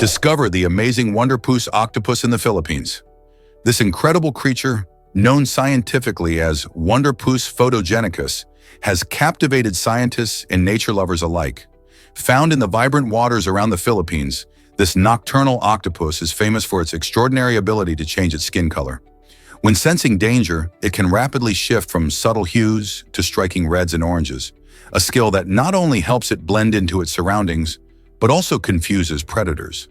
Discover the amazing wonderpuss octopus in the Philippines. This incredible creature, known scientifically as wonderpuss photogenicus, has captivated scientists and nature lovers alike. Found in the vibrant waters around the Philippines, this nocturnal octopus is famous for its extraordinary ability to change its skin color. When sensing danger, it can rapidly shift from subtle hues to striking reds and oranges, a skill that not only helps it blend into its surroundings, but also confuses predators.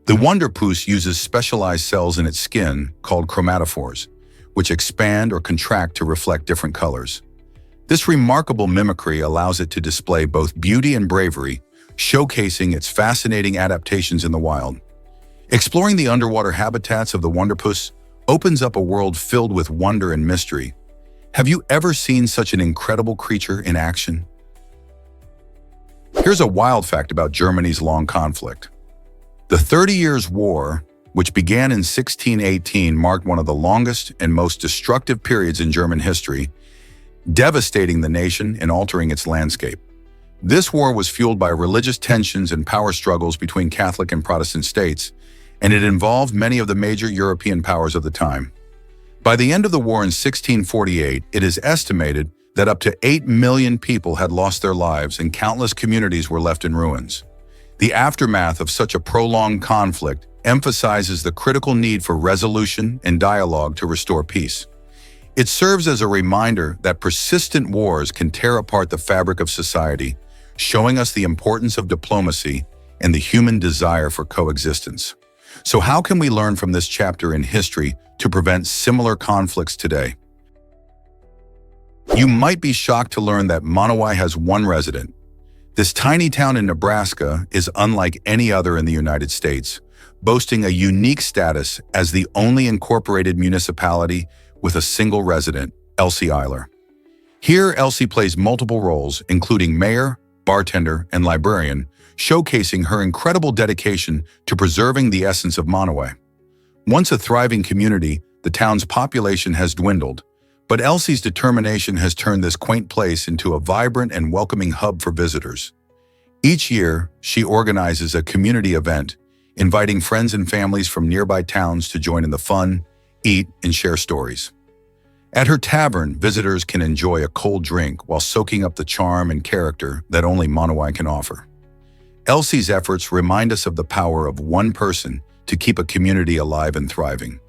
The wonderpuss uses specialized cells in its skin called chromatophores, which expand or contract to reflect different colors. This remarkable mimicry allows it to display both beauty and bravery, showcasing its fascinating adaptations in the wild. Exploring the underwater habitats of the wonderpuss opens up a world filled with wonder and mystery. Have you ever seen such an incredible creature in action? Here's a wild fact about Germany's long conflict. The 30 Years' War, which began in 1618, marked one of the longest and most destructive periods in German history, devastating the nation and altering its landscape. This war was fueled by religious tensions and power struggles between Catholic and Protestant states, and it involved many of the major European powers of the time. By the end of the war in 1648, it is estimated that up to 8 million people had lost their lives and countless communities were left in ruins. The aftermath of such a prolonged conflict emphasizes the critical need for resolution and dialogue to restore peace. It serves as a reminder that persistent wars can tear apart the fabric of society, showing us the importance of diplomacy and the human desire for coexistence. So how can we learn from this chapter in history to prevent similar conflicts today? You might be shocked to learn that Manawai has one resident. This tiny town in Nebraska is unlike any other in the United States, boasting a unique status as the only incorporated municipality with a single resident, Elsie Eiler. Here, Elsie plays multiple roles, including mayor, bartender, and librarian, showcasing her incredible dedication to preserving the essence of Manawai. Once a thriving community, the town's population has dwindled, but Elsie's determination has turned this quaint place into a vibrant and welcoming hub for visitors. Each year, she organizes a community event, inviting friends and families from nearby towns to join in the fun, eat, and share stories. At her tavern, visitors can enjoy a cold drink while soaking up the charm and character that only Manawai can offer. Elsie's efforts remind us of the power of one person to keep a community alive and thriving.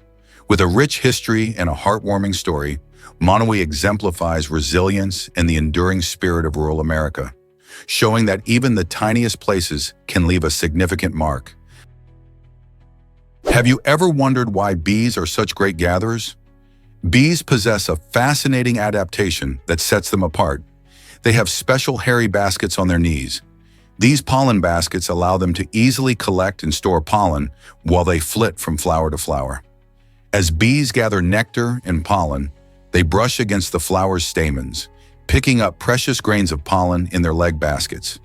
With a rich history and a heartwarming story, Manawai exemplifies resilience and the enduring spirit of rural America, showing that even the tiniest places can leave a significant mark. Have you ever wondered why bees are such great gatherers? Bees possess a fascinating adaptation that sets them apart. They have special hairy baskets on their knees. These pollen baskets allow them to easily collect and store pollen while they flit from flower to flower. As bees gather nectar and pollen, they brush against the flower's stamens, picking up precious grains of pollen in their leg baskets.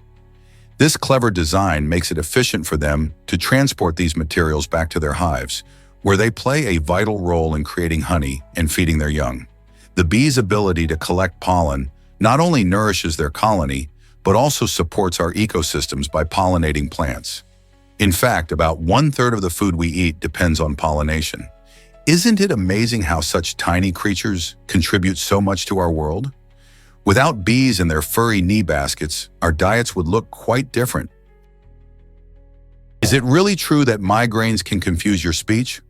This clever design makes it efficient for them to transport these materials back to their hives, where they play a vital role in creating honey and feeding their young. The bees' ability to collect pollen not only nourishes their colony, but also supports our ecosystems by pollinating plants. In fact, about 1/3 of the food we eat depends on pollination. Isn't it amazing how such tiny creatures contribute so much to our world? Without bees and their furry knee baskets, our diets would look quite different. Is it really true that migraines can confuse your speech?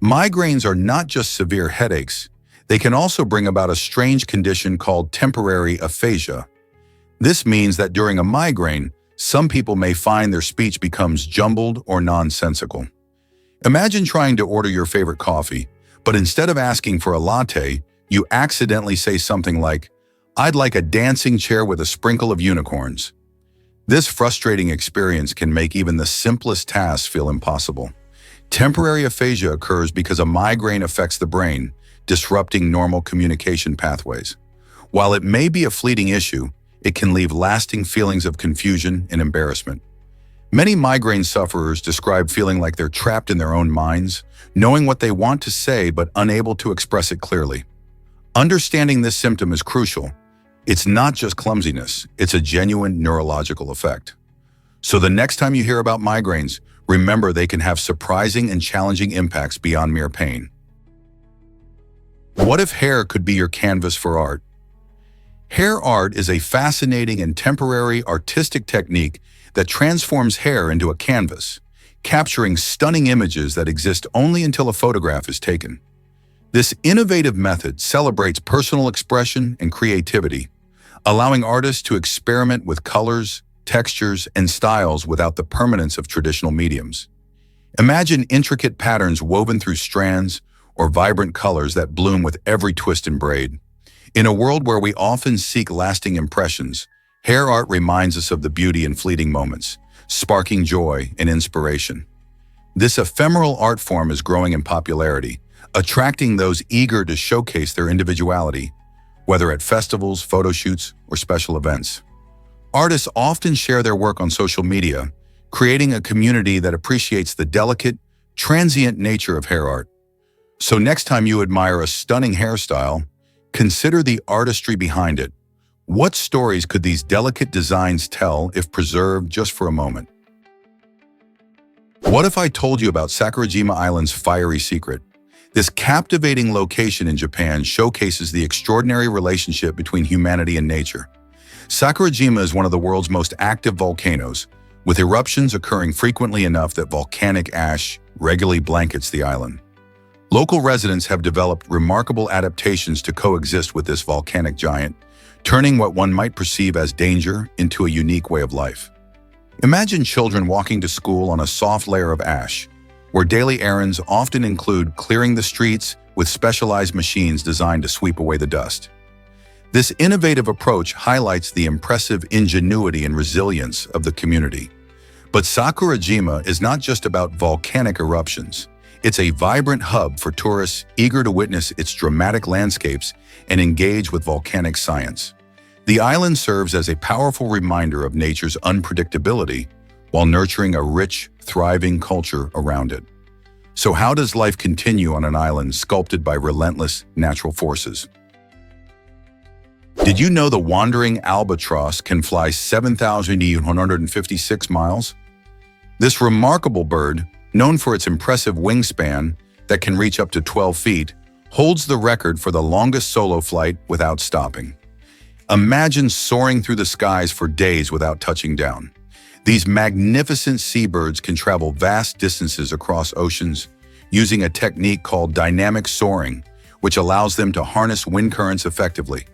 Migraines are not just severe headaches. They can also bring about a strange condition called temporary aphasia. This means that during a migraine, some people may find their speech becomes jumbled or nonsensical. Imagine trying to order your favorite coffee, but instead of asking for a latte, you accidentally say something like, "I'd like a dancing chair with a sprinkle of unicorns." This frustrating experience can make even the simplest tasks feel impossible. Temporary aphasia occurs because a migraine affects the brain, disrupting normal communication pathways. While it may be a fleeting issue, it can leave lasting feelings of confusion and embarrassment. Many migraine sufferers describe feeling like they're trapped in their own minds, knowing what they want to say but unable to express it clearly. Understanding this symptom is crucial. It's not just clumsiness, it's a genuine neurological effect. So the next time you hear about migraines, remember they can have surprising and challenging impacts beyond mere pain. What if hair could be your canvas for art? Hair art is a fascinating and temporary artistic technique that transforms hair into a canvas, capturing stunning images that exist only until a photograph is taken. This innovative method celebrates personal expression and creativity, allowing artists to experiment with colors, textures, and styles without the permanence of traditional mediums. Imagine intricate patterns woven through strands or vibrant colors that bloom with every twist and braid. In a world where we often seek lasting impressions, hair art reminds us of the beauty in fleeting moments, sparking joy and inspiration. This ephemeral art form is growing in popularity, attracting those eager to showcase their individuality, whether at festivals, photo shoots, or special events. Artists often share their work on social media, creating a community that appreciates the delicate, transient nature of hair art. So next time you admire a stunning hairstyle, consider the artistry behind it. What stories could these delicate designs tell if preserved just for a moment? What if I told you about Sakurajima Island's fiery secret? This captivating location in Japan showcases the extraordinary relationship between humanity and nature. Sakurajima is one of the world's most active volcanoes, with eruptions occurring frequently enough that volcanic ash regularly blankets the island. Local residents have developed remarkable adaptations to coexist with this volcanic giant, turning what one might perceive as danger into a unique way of life. Imagine children walking to school on a soft layer of ash, where daily errands often include clearing the streets with specialized machines designed to sweep away the dust. This innovative approach highlights the impressive ingenuity and resilience of the community. But Sakurajima is not just about volcanic eruptions. It's a vibrant hub for tourists eager to witness its dramatic landscapes and engage with volcanic science. The island serves as a powerful reminder of nature's unpredictability while nurturing a rich, thriving culture around it. So how does life continue on an island sculpted by relentless natural forces? Did you know the wandering albatross can fly 7,156 miles? This remarkable bird, known for its impressive wingspan that can reach up to 12 feet, holds the record for the longest solo flight without stopping. Imagine soaring through the skies for days without touching down. These magnificent seabirds can travel vast distances across oceans using a technique called dynamic soaring, which allows them to harness wind currents effectively.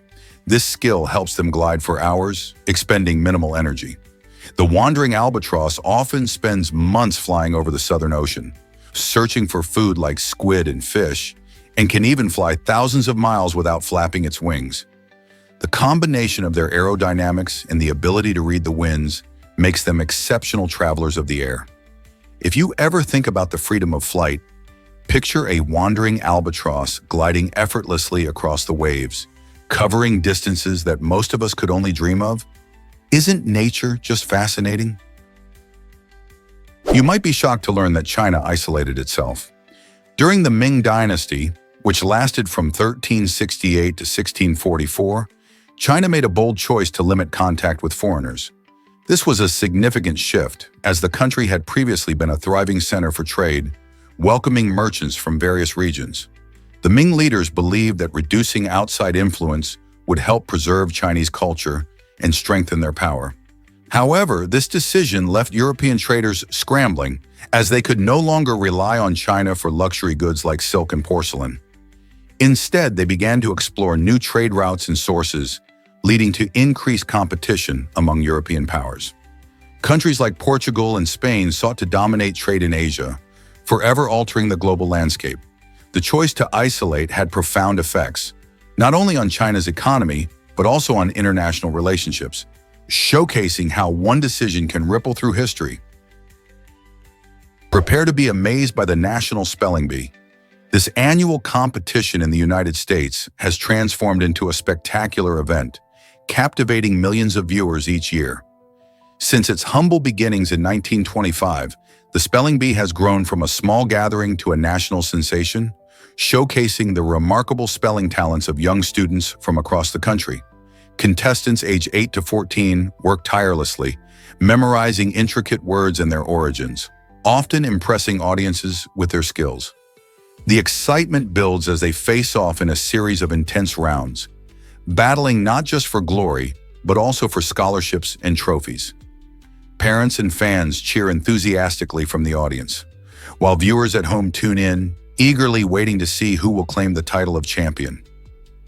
This skill helps them glide for hours, expending minimal energy. The wandering albatross often spends months flying over the Southern Ocean, searching for food like squid and fish, and can even fly thousands of miles without flapping its wings. The combination of their aerodynamics and the ability to read the winds makes them exceptional travelers of the air. If you ever think about the freedom of flight, picture a wandering albatross gliding effortlessly across the waves, covering distances that most of us could only dream of. Isn't nature just fascinating? You might be shocked to learn that China isolated itself. During the Ming Dynasty, which lasted from 1368 to 1644, China made a bold choice to limit contact with foreigners. This was a significant shift, as the country had previously been a thriving center for trade, welcoming merchants from various regions. The Ming leaders believed that reducing outside influence would help preserve Chinese culture and strengthen their power. However, this decision left European traders scrambling, as they could no longer rely on China for luxury goods like silk and porcelain. Instead, they began to explore new trade routes and sources, leading to increased competition among European powers. Countries like Portugal and Spain sought to dominate trade in Asia, forever altering the global landscape. The choice to isolate had profound effects, not only on China's economy, but also on international relationships, showcasing how one decision can ripple through history. Prepare to be amazed by the National Spelling Bee. This annual competition in the United States has transformed into a spectacular event, captivating millions of viewers each year. Since its humble beginnings in 1925, the Spelling Bee has grown from a small gathering to a national sensation, showcasing the remarkable spelling talents of young students from across the country. Contestants aged 8 to 14 work tirelessly, memorizing intricate words and their origins, often impressing audiences with their skills. The excitement builds as they face off in a series of intense rounds, battling not just for glory, but also for scholarships and trophies. Parents and fans cheer enthusiastically from the audience, while viewers at home tune in, eagerly waiting to see who will claim the title of champion.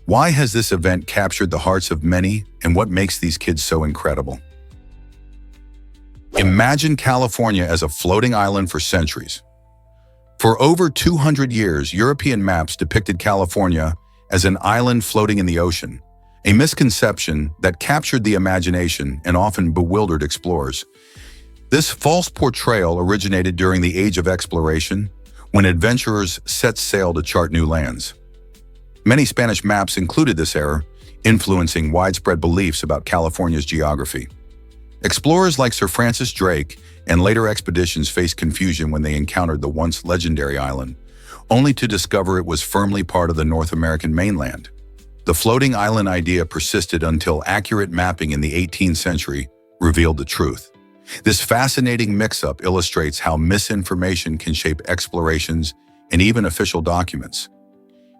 Why has this event captured the hearts of many, and what makes these kids so incredible? Imagine California as a floating island for centuries. For over 200 years, European maps depicted California as an island floating in the ocean, a misconception that captured the imagination and often bewildered explorers. This false portrayal originated during the Age of Exploration, when adventurers set sail to chart new lands. Many Spanish maps included this error, influencing widespread beliefs about California's geography. Explorers like Sir Francis Drake and later expeditions faced confusion when they encountered the once legendary island, only to discover it was firmly part of the North American mainland. The floating island idea persisted until accurate mapping in the 18th century revealed the truth. This fascinating mix-up illustrates how misinformation can shape explorations and even official documents.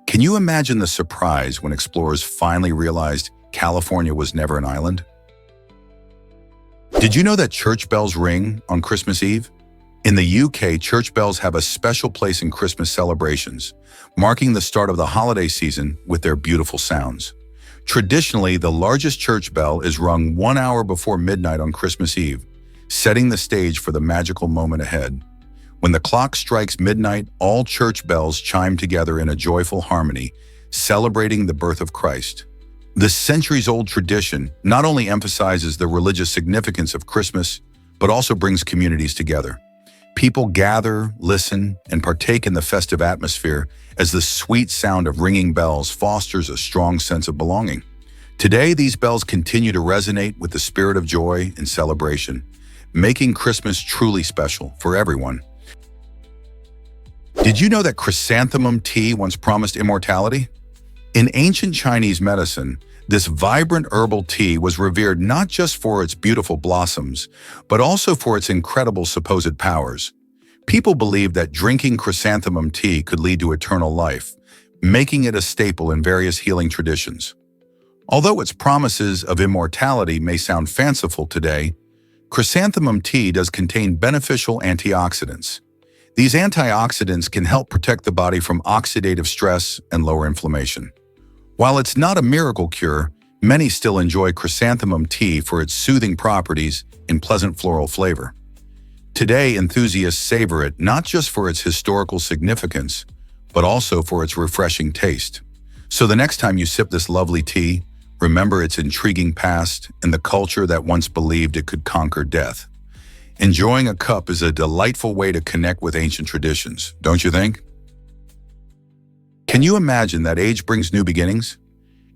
Can you imagine the surprise when explorers finally realized California was never an island? Did you know that church bells ring on Christmas Eve? In the UK, church bells have a special place in Christmas celebrations, marking the start of the holiday season with their beautiful sounds. Traditionally, the largest church bell is rung 1 hour before midnight on Christmas Eve, setting the stage for the magical moment ahead. When the clock strikes midnight, all church bells chime together in a joyful harmony, celebrating the birth of Christ. This centuries-old tradition not only emphasizes the religious significance of Christmas, but also brings communities together. People gather, listen, and partake in the festive atmosphere as the sweet sound of ringing bells fosters a strong sense of belonging. Today, these bells continue to resonate with the spirit of joy and celebration, making Christmas truly special for everyone. Did you know that chrysanthemum tea once promised immortality? In ancient Chinese medicine, this vibrant herbal tea was revered not just for its beautiful blossoms, but also for its incredible supposed powers. People believed that drinking chrysanthemum tea could lead to eternal life, making it a staple in various healing traditions. Although its promises of immortality may sound fanciful today, chrysanthemum tea does contain beneficial antioxidants. These antioxidants can help protect the body from oxidative stress and lower inflammation. While it's not a miracle cure, many still enjoy chrysanthemum tea for its soothing properties and pleasant floral flavor. Today, enthusiasts savor it not just for its historical significance, but also for its refreshing taste. So the next time you sip this lovely tea, remember its intriguing past and the culture that once believed it could conquer death. Enjoying a cup is a delightful way to connect with ancient traditions, don't you think? Can you imagine that age brings new beginnings?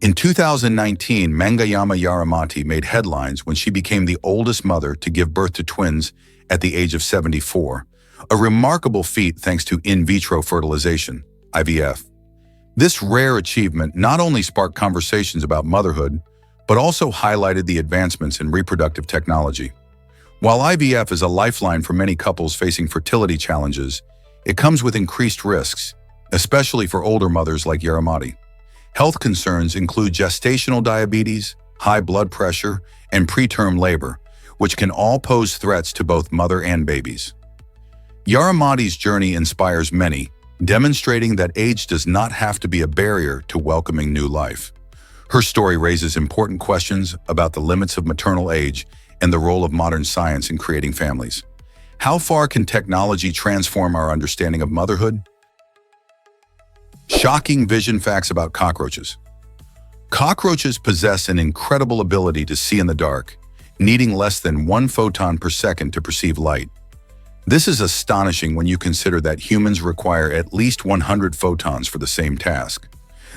In 2019, Mangayama Yaramati made headlines when she became the oldest mother to give birth to twins at the age of 74, a remarkable feat thanks to in vitro fertilization, IVF. This rare achievement not only sparked conversations about motherhood, but also highlighted the advancements in reproductive technology. While IVF is a lifeline for many couples facing fertility challenges, it comes with increased risks, especially for older mothers like Yaramati. Health concerns include gestational diabetes, high blood pressure, and preterm labor, which can all pose threats to both mother and babies. Yaramati's journey inspires many, demonstrating that age does not have to be a barrier to welcoming new life. Her story raises important questions about the limits of maternal age and the role of modern science in creating families. How far can technology transform our understanding of motherhood? Shocking vision facts about cockroaches. Cockroaches possess an incredible ability to see in the dark, needing less than 1 photon per second to perceive light. This is astonishing when you consider that humans require at least 100 photons for the same task.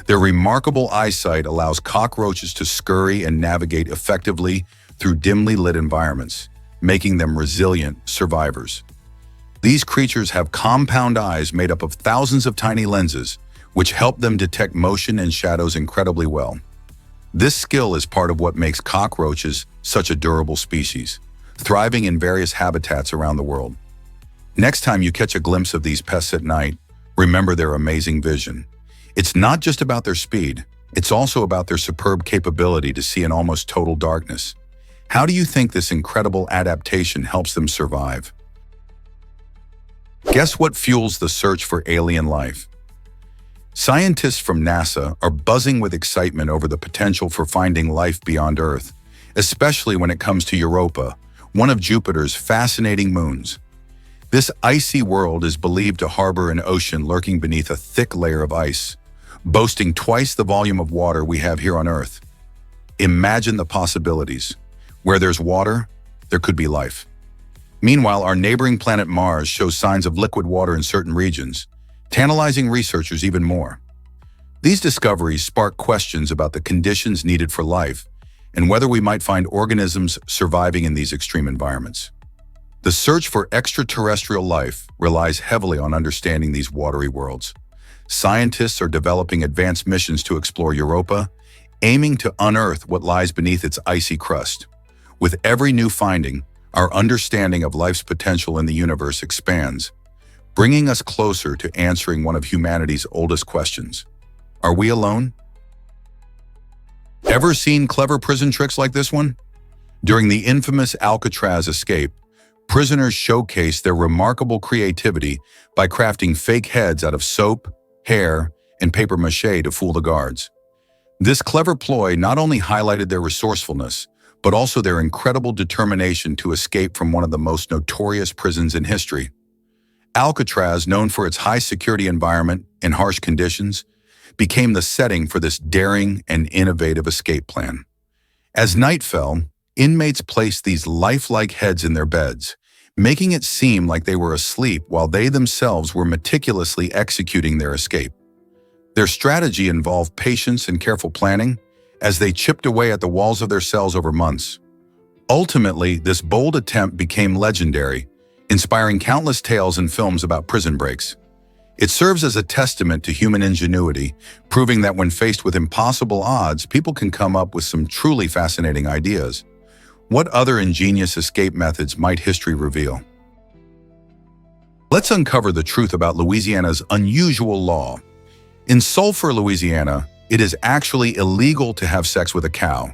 Their remarkable eyesight allows cockroaches to scurry and navigate effectively through dimly lit environments, making them resilient survivors. These creatures have compound eyes made up of thousands of tiny lenses, which help them detect motion and shadows incredibly well. This skill is part of what makes cockroaches such a durable species, thriving in various habitats around the world. Next time you catch a glimpse of these pests at night, remember their amazing vision. It's not just about their speed, it's also about their superb capability to see in almost total darkness. How do you think this incredible adaptation helps them survive? Guess what fuels the search for alien life? Scientists from NASA are buzzing with excitement over the potential for finding life beyond Earth, especially when it comes to Europa, one of Jupiter's fascinating moons. This icy world is believed to harbor an ocean lurking beneath a thick layer of ice, boasting twice the volume of water we have here on Earth. Imagine the possibilities. Where there's water, there could be life. Meanwhile, our neighboring planet Mars shows signs of liquid water in certain regions, tantalizing researchers even more. These discoveries spark questions about the conditions needed for life and whether we might find organisms surviving in these extreme environments. The search for extraterrestrial life relies heavily on understanding these watery worlds. Scientists are developing advanced missions to explore Europa, aiming to unearth what lies beneath its icy crust. With every new finding, our understanding of life's potential in the universe expands, bringing us closer to answering one of humanity's oldest questions. Are we alone? Ever seen clever prison tricks like this one? During the infamous Alcatraz escape, prisoners showcased their remarkable creativity by crafting fake heads out of soap, hair, and paper mache to fool the guards. This clever ploy not only highlighted their resourcefulness, but also their incredible determination to escape from one of the most notorious prisons in history. Alcatraz, known for its high-security environment and harsh conditions, became the setting for this daring and innovative escape plan. As night fell, inmates placed these lifelike heads in their beds, making it seem like they were asleep while they themselves were meticulously executing their escape. Their strategy involved patience and careful planning as they chipped away at the walls of their cells over months. Ultimately, this bold attempt became legendary, inspiring countless tales and films about prison breaks. It serves as a testament to human ingenuity, proving that when faced with impossible odds, people can come up with some truly fascinating ideas. What other ingenious escape methods might history reveal? Let's uncover the truth about Louisiana's unusual law. In Sulphur, Louisiana, it is actually illegal to have sex with a cow,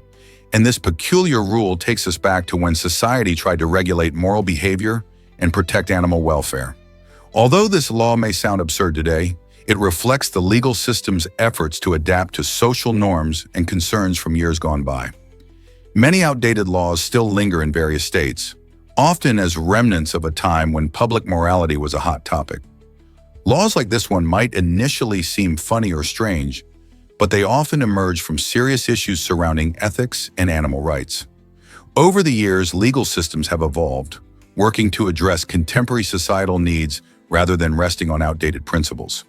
and this peculiar rule takes us back to when society tried to regulate moral behavior and protect animal welfare. Although this law may sound absurd today, it reflects the legal system's efforts to adapt to social norms and concerns from years gone by. Many outdated laws still linger in various states, often as remnants of a time when public morality was a hot topic. Laws like this one might initially seem funny or strange, but they often emerge from serious issues surrounding ethics and animal rights. Over the years, legal systems have evolved, working to address contemporary societal needs rather than resting on outdated principles.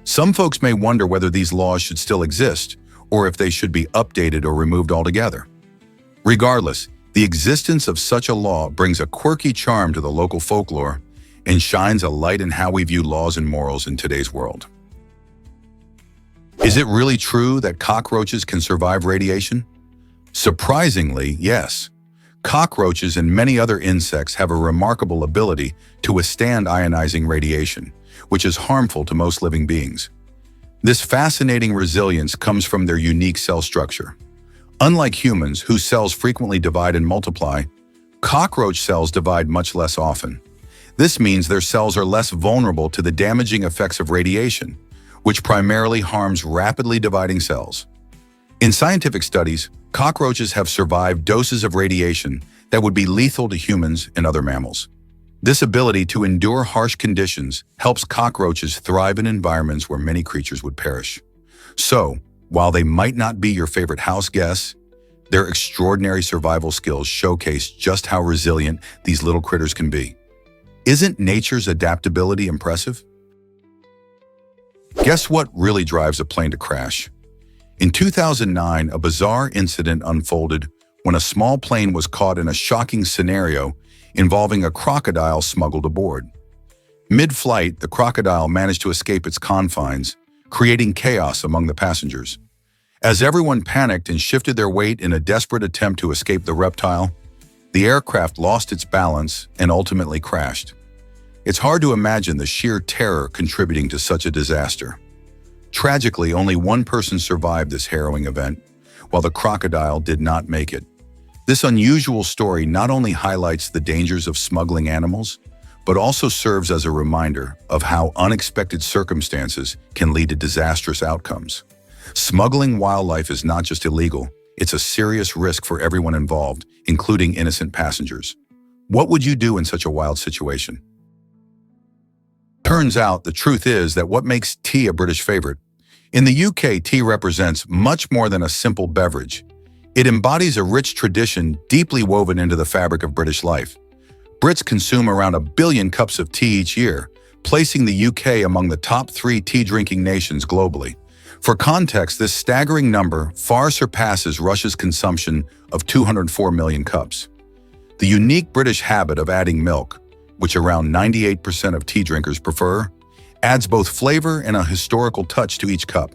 Some folks may wonder whether these laws should still exist, or if they should be updated or removed altogether. Regardless, the existence of such a law brings a quirky charm to the local folklore and shines a light in how we view laws and morals in today's world. Is it really true that cockroaches can survive radiation? Surprisingly, yes. Cockroaches and many other insects have a remarkable ability to withstand ionizing radiation, which is harmful to most living beings. This fascinating resilience comes from their unique cell structure. Unlike humans, whose cells frequently divide and multiply, cockroach cells divide much less often. This means their cells are less vulnerable to the damaging effects of radiation, which primarily harms rapidly dividing cells. In scientific studies, cockroaches have survived doses of radiation that would be lethal to humans and other mammals. This ability to endure harsh conditions helps cockroaches thrive in environments where many creatures would perish. So, while they might not be your favorite house guests, their extraordinary survival skills showcase just how resilient these little critters can be. Isn't nature's adaptability impressive? Guess what really drives a plane to crash? In 2009, a bizarre incident unfolded when a small plane was caught in a shocking scenario involving a crocodile smuggled aboard. Mid-flight, the crocodile managed to escape its confines, creating chaos among the passengers. As everyone panicked and shifted their weight in a desperate attempt to escape the reptile, the aircraft lost its balance and ultimately crashed. It's hard to imagine the sheer terror contributing to such a disaster. Tragically, only one person survived this harrowing event, while the crocodile did not make it. This unusual story not only highlights the dangers of smuggling animals, but also serves as a reminder of how unexpected circumstances can lead to disastrous outcomes. Smuggling wildlife is not just illegal, it's a serious risk for everyone involved, including innocent passengers. What would you do in such a wild situation? Turns out the truth is that what makes tea a British favorite. In the UK, tea represents much more than a simple beverage. It embodies a rich tradition deeply woven into the fabric of British life. Brits consume around 1 billion cups of tea each year, placing the UK among the top 3 tea-drinking nations globally. For context, this staggering number far surpasses Russia's consumption of 204 million cups. The unique British habit of adding milk, which around 98% of tea drinkers prefer, adds both flavor and a historical touch to each cup.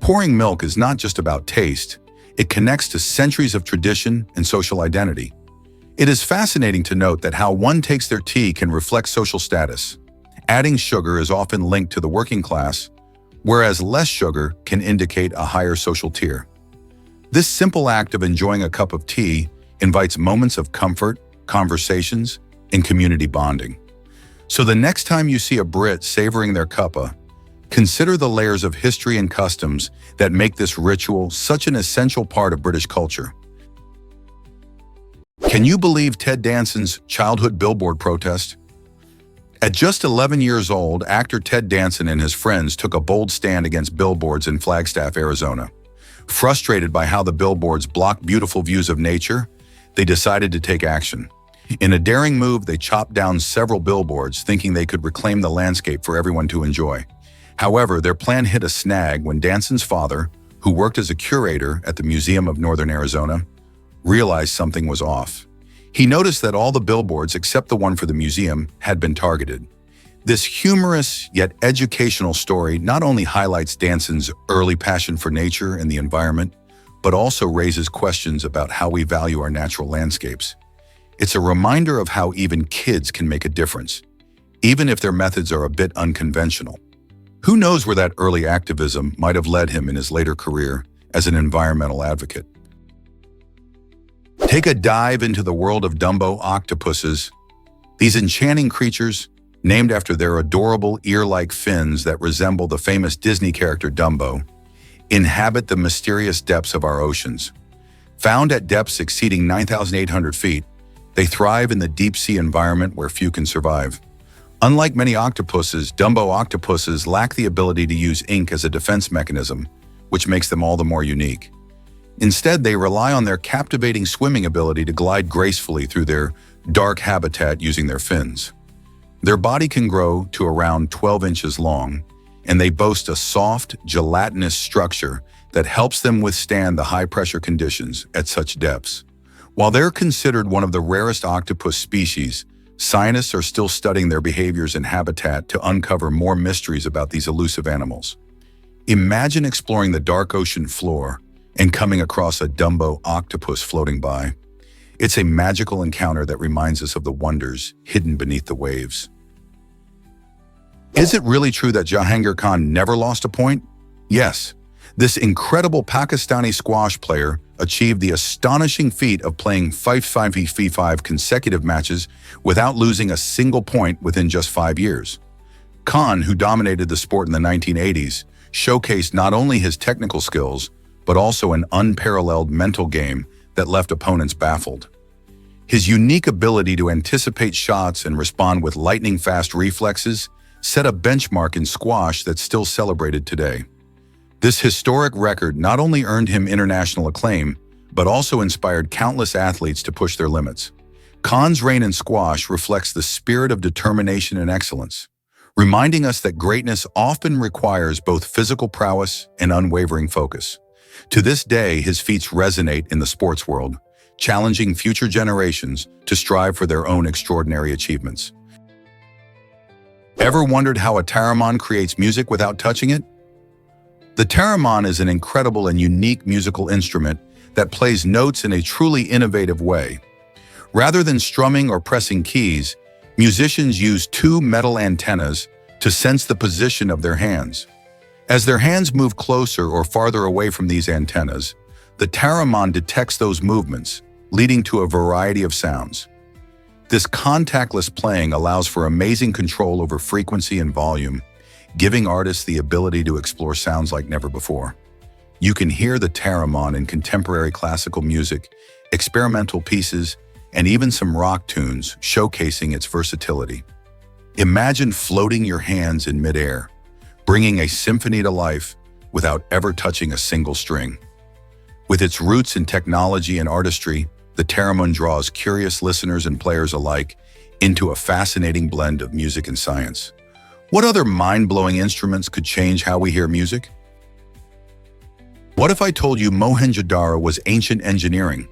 Pouring milk is not just about taste, it connects to centuries of tradition and social identity. It is fascinating to note that how one takes their tea can reflect social status. Adding sugar is often linked to the working class, whereas less sugar can indicate a higher social tier. This simple act of enjoying a cup of tea invites moments of comfort, conversations, and community bonding. So the next time you see a Brit savoring their cuppa, consider the layers of history and customs that make this ritual such an essential part of British culture. Can you believe Ted Danson's childhood billboard protest? At just 11 years old, actor Ted Danson and his friends took a bold stand against billboards in Flagstaff, Arizona. Frustrated by how the billboards blocked beautiful views of nature, they decided to take action. In a daring move, they chopped down several billboards, thinking they could reclaim the landscape for everyone to enjoy. However, their plan hit a snag when Danson's father, who worked as a curator at the Museum of Northern Arizona, realized something was off. He noticed that all the billboards except the one for the museum had been targeted. This humorous yet educational story not only highlights Danson's early passion for nature and the environment, but also raises questions about how we value our natural landscapes. It's a reminder of how even kids can make a difference, even if their methods are a bit unconventional. Who knows where that early activism might have led him in his later career as an environmental advocate. Take a dive into the world of Dumbo octopuses. These enchanting creatures, named after their adorable ear-like fins that resemble the famous Disney character Dumbo, inhabit the mysterious depths of our oceans. Found at depths exceeding 9,800 feet, they thrive in the deep-sea environment where few can survive. Unlike many octopuses, Dumbo octopuses lack the ability to use ink as a defense mechanism, which makes them all the more unique. Instead, they rely on their captivating swimming ability to glide gracefully through their dark habitat using their fins. Their body can grow to around 12 inches long, and they boast a soft, gelatinous structure that helps them withstand the high-pressure conditions at such depths. While they're considered one of the rarest octopus species, scientists are still studying their behaviors and habitat to uncover more mysteries about these elusive animals. Imagine exploring the dark ocean floor and coming across a Dumbo octopus floating by. It's a magical encounter that reminds us of the wonders hidden beneath the waves. Is it really true that Jahangir Khan never lost a point? Yes. This incredible Pakistani squash player achieved the astonishing feat of playing 5 consecutive matches without losing a single point within just 5 years. Khan, who dominated the sport in the 1980s, showcased not only his technical skills, but also an unparalleled mental game that left opponents baffled. His unique ability to anticipate shots and respond with lightning-fast reflexes set a benchmark in squash that's still celebrated today. This historic record not only earned him international acclaim, but also inspired countless athletes to push their limits. Khan's reign in squash reflects the spirit of determination and excellence, reminding us that greatness often requires both physical prowess and unwavering focus. To this day, his feats resonate in the sports world, challenging future generations to strive for their own extraordinary achievements. Ever wondered how a theremin creates music without touching it? The theremin is an incredible and unique musical instrument that plays notes in a truly innovative way. Rather than strumming or pressing keys, Musicians use two metal antennas to sense the position of their hands. As their hands move closer or farther away from these antennas, the theremin detects those movements, leading to a variety of sounds. This contactless playing allows for amazing control over frequency and volume, giving artists the ability to explore sounds like never before. You can hear the theremin in contemporary classical music, experimental pieces, and even some rock tunes, showcasing its versatility. Imagine floating your hands in midair, bringing a symphony to life without ever touching a single string. With its roots in technology and artistry, the theremin draws curious listeners and players alike into a fascinating blend of music and science. What other mind-blowing instruments could change how we hear music? What if I told you Mohenjo-Daro was ancient engineering?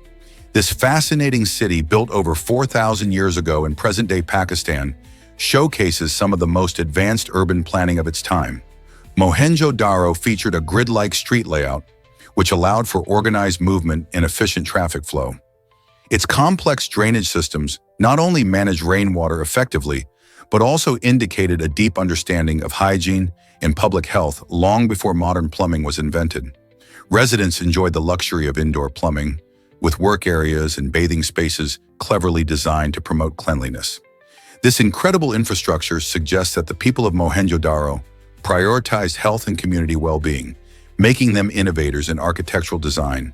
This fascinating city, built over 4,000 years ago in present-day Pakistan, showcases some of the most advanced urban planning of its time. Mohenjo-Daro featured a grid-like street layout, which allowed for organized movement and efficient traffic flow. Its complex drainage systems not only managed rainwater effectively, but also indicated a deep understanding of hygiene and public health long before modern plumbing was invented. Residents enjoyed the luxury of indoor plumbing, with work areas and bathing spaces cleverly designed to promote cleanliness. This incredible infrastructure suggests that the people of Mohenjo-Daro prioritized health and community well-being, making them innovators in architectural design.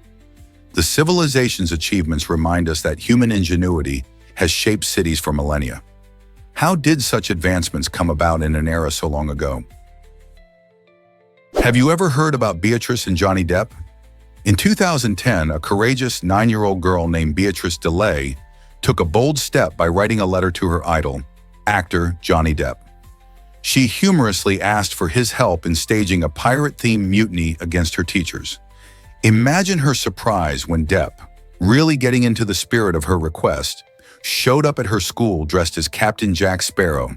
The civilization's achievements remind us that human ingenuity has shaped cities for millennia. How did such advancements come about in an era so long ago? Have you ever heard about Beatrice and Johnny Depp? In 2010, a courageous 9-year-old girl named Beatrice DeLay took a bold step by writing a letter to her idol, actor Johnny Depp. She humorously asked for his help in staging a pirate-themed mutiny against her teachers. Imagine her surprise when Depp, really getting into the spirit of her request, showed up at her school dressed as Captain Jack Sparrow,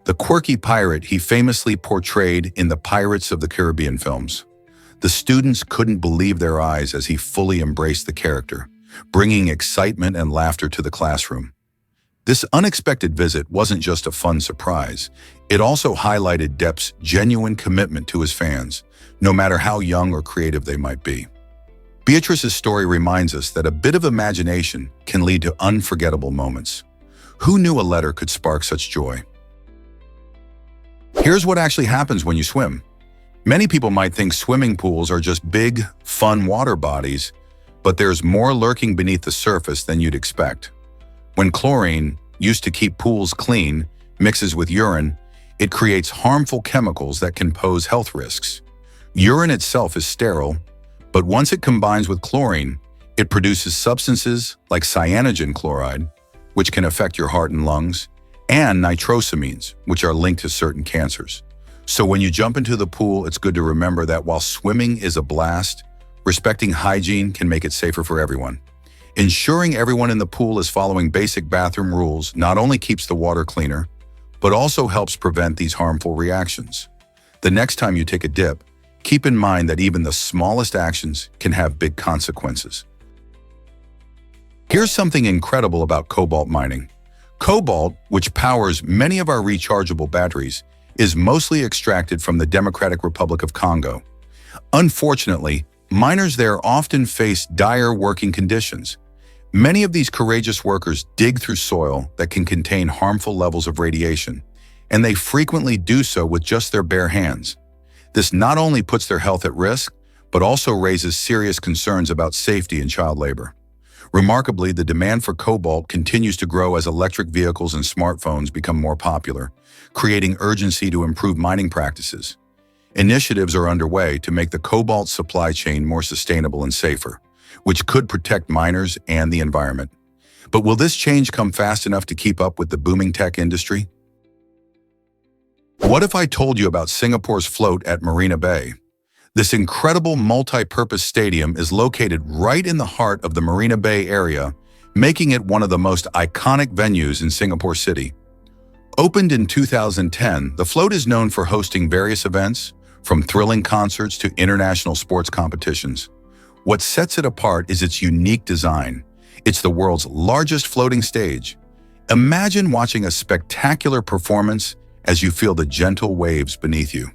the quirky pirate he famously portrayed in the Pirates of the Caribbean films. The students couldn't believe their eyes as he fully embraced the character, bringing excitement and laughter to the classroom. This unexpected visit wasn't just a fun surprise, it also highlighted Depp's genuine commitment to his fans, no matter how young or creative they might be. Beatrice's story reminds us that a bit of imagination can lead to unforgettable moments. Who knew a letter could spark such joy? Here's what actually happens when you swim. Many people might think swimming pools are just big, fun water bodies, but there's more lurking beneath the surface than you'd expect. When chlorine, used to keep pools clean, mixes with urine, it creates harmful chemicals that can pose health risks. Urine itself is sterile, but once it combines with chlorine, it produces substances like cyanogen chloride, which can affect your heart and lungs, and nitrosamines, which are linked to certain cancers. So when you jump into the pool, it's good to remember that while swimming is a blast, respecting hygiene can make it safer for everyone. Ensuring everyone in the pool is following basic bathroom rules not only keeps the water cleaner, but also helps prevent these harmful reactions. The next time you take a dip, keep in mind that even the smallest actions can have big consequences. Here's something incredible about cobalt mining. Cobalt, which powers many of our rechargeable batteries, is mostly extracted from the Democratic Republic of Congo. Unfortunately, miners there often face dire working conditions. Many of these courageous workers dig through soil that can contain harmful levels of radiation, and they frequently do so with just their bare hands. This not only puts their health at risk, but also raises serious concerns about safety and child labor. Remarkably, the demand for cobalt continues to grow as electric vehicles and smartphones become more popular, creating urgency to improve mining practices. Initiatives are underway to make the cobalt supply chain more sustainable and safer, which could protect miners and the environment. But will this change come fast enough to keep up with the booming tech industry? What if I told you about Singapore's float at Marina Bay? This incredible multi-purpose stadium is located right in the heart of the Marina Bay area, making it one of the most iconic venues in Singapore City. Opened in 2010, the float is known for hosting various events, from thrilling concerts to international sports competitions. What sets it apart is its unique design. It's the world's largest floating stage. Imagine watching a spectacular performance as you feel the gentle waves beneath you.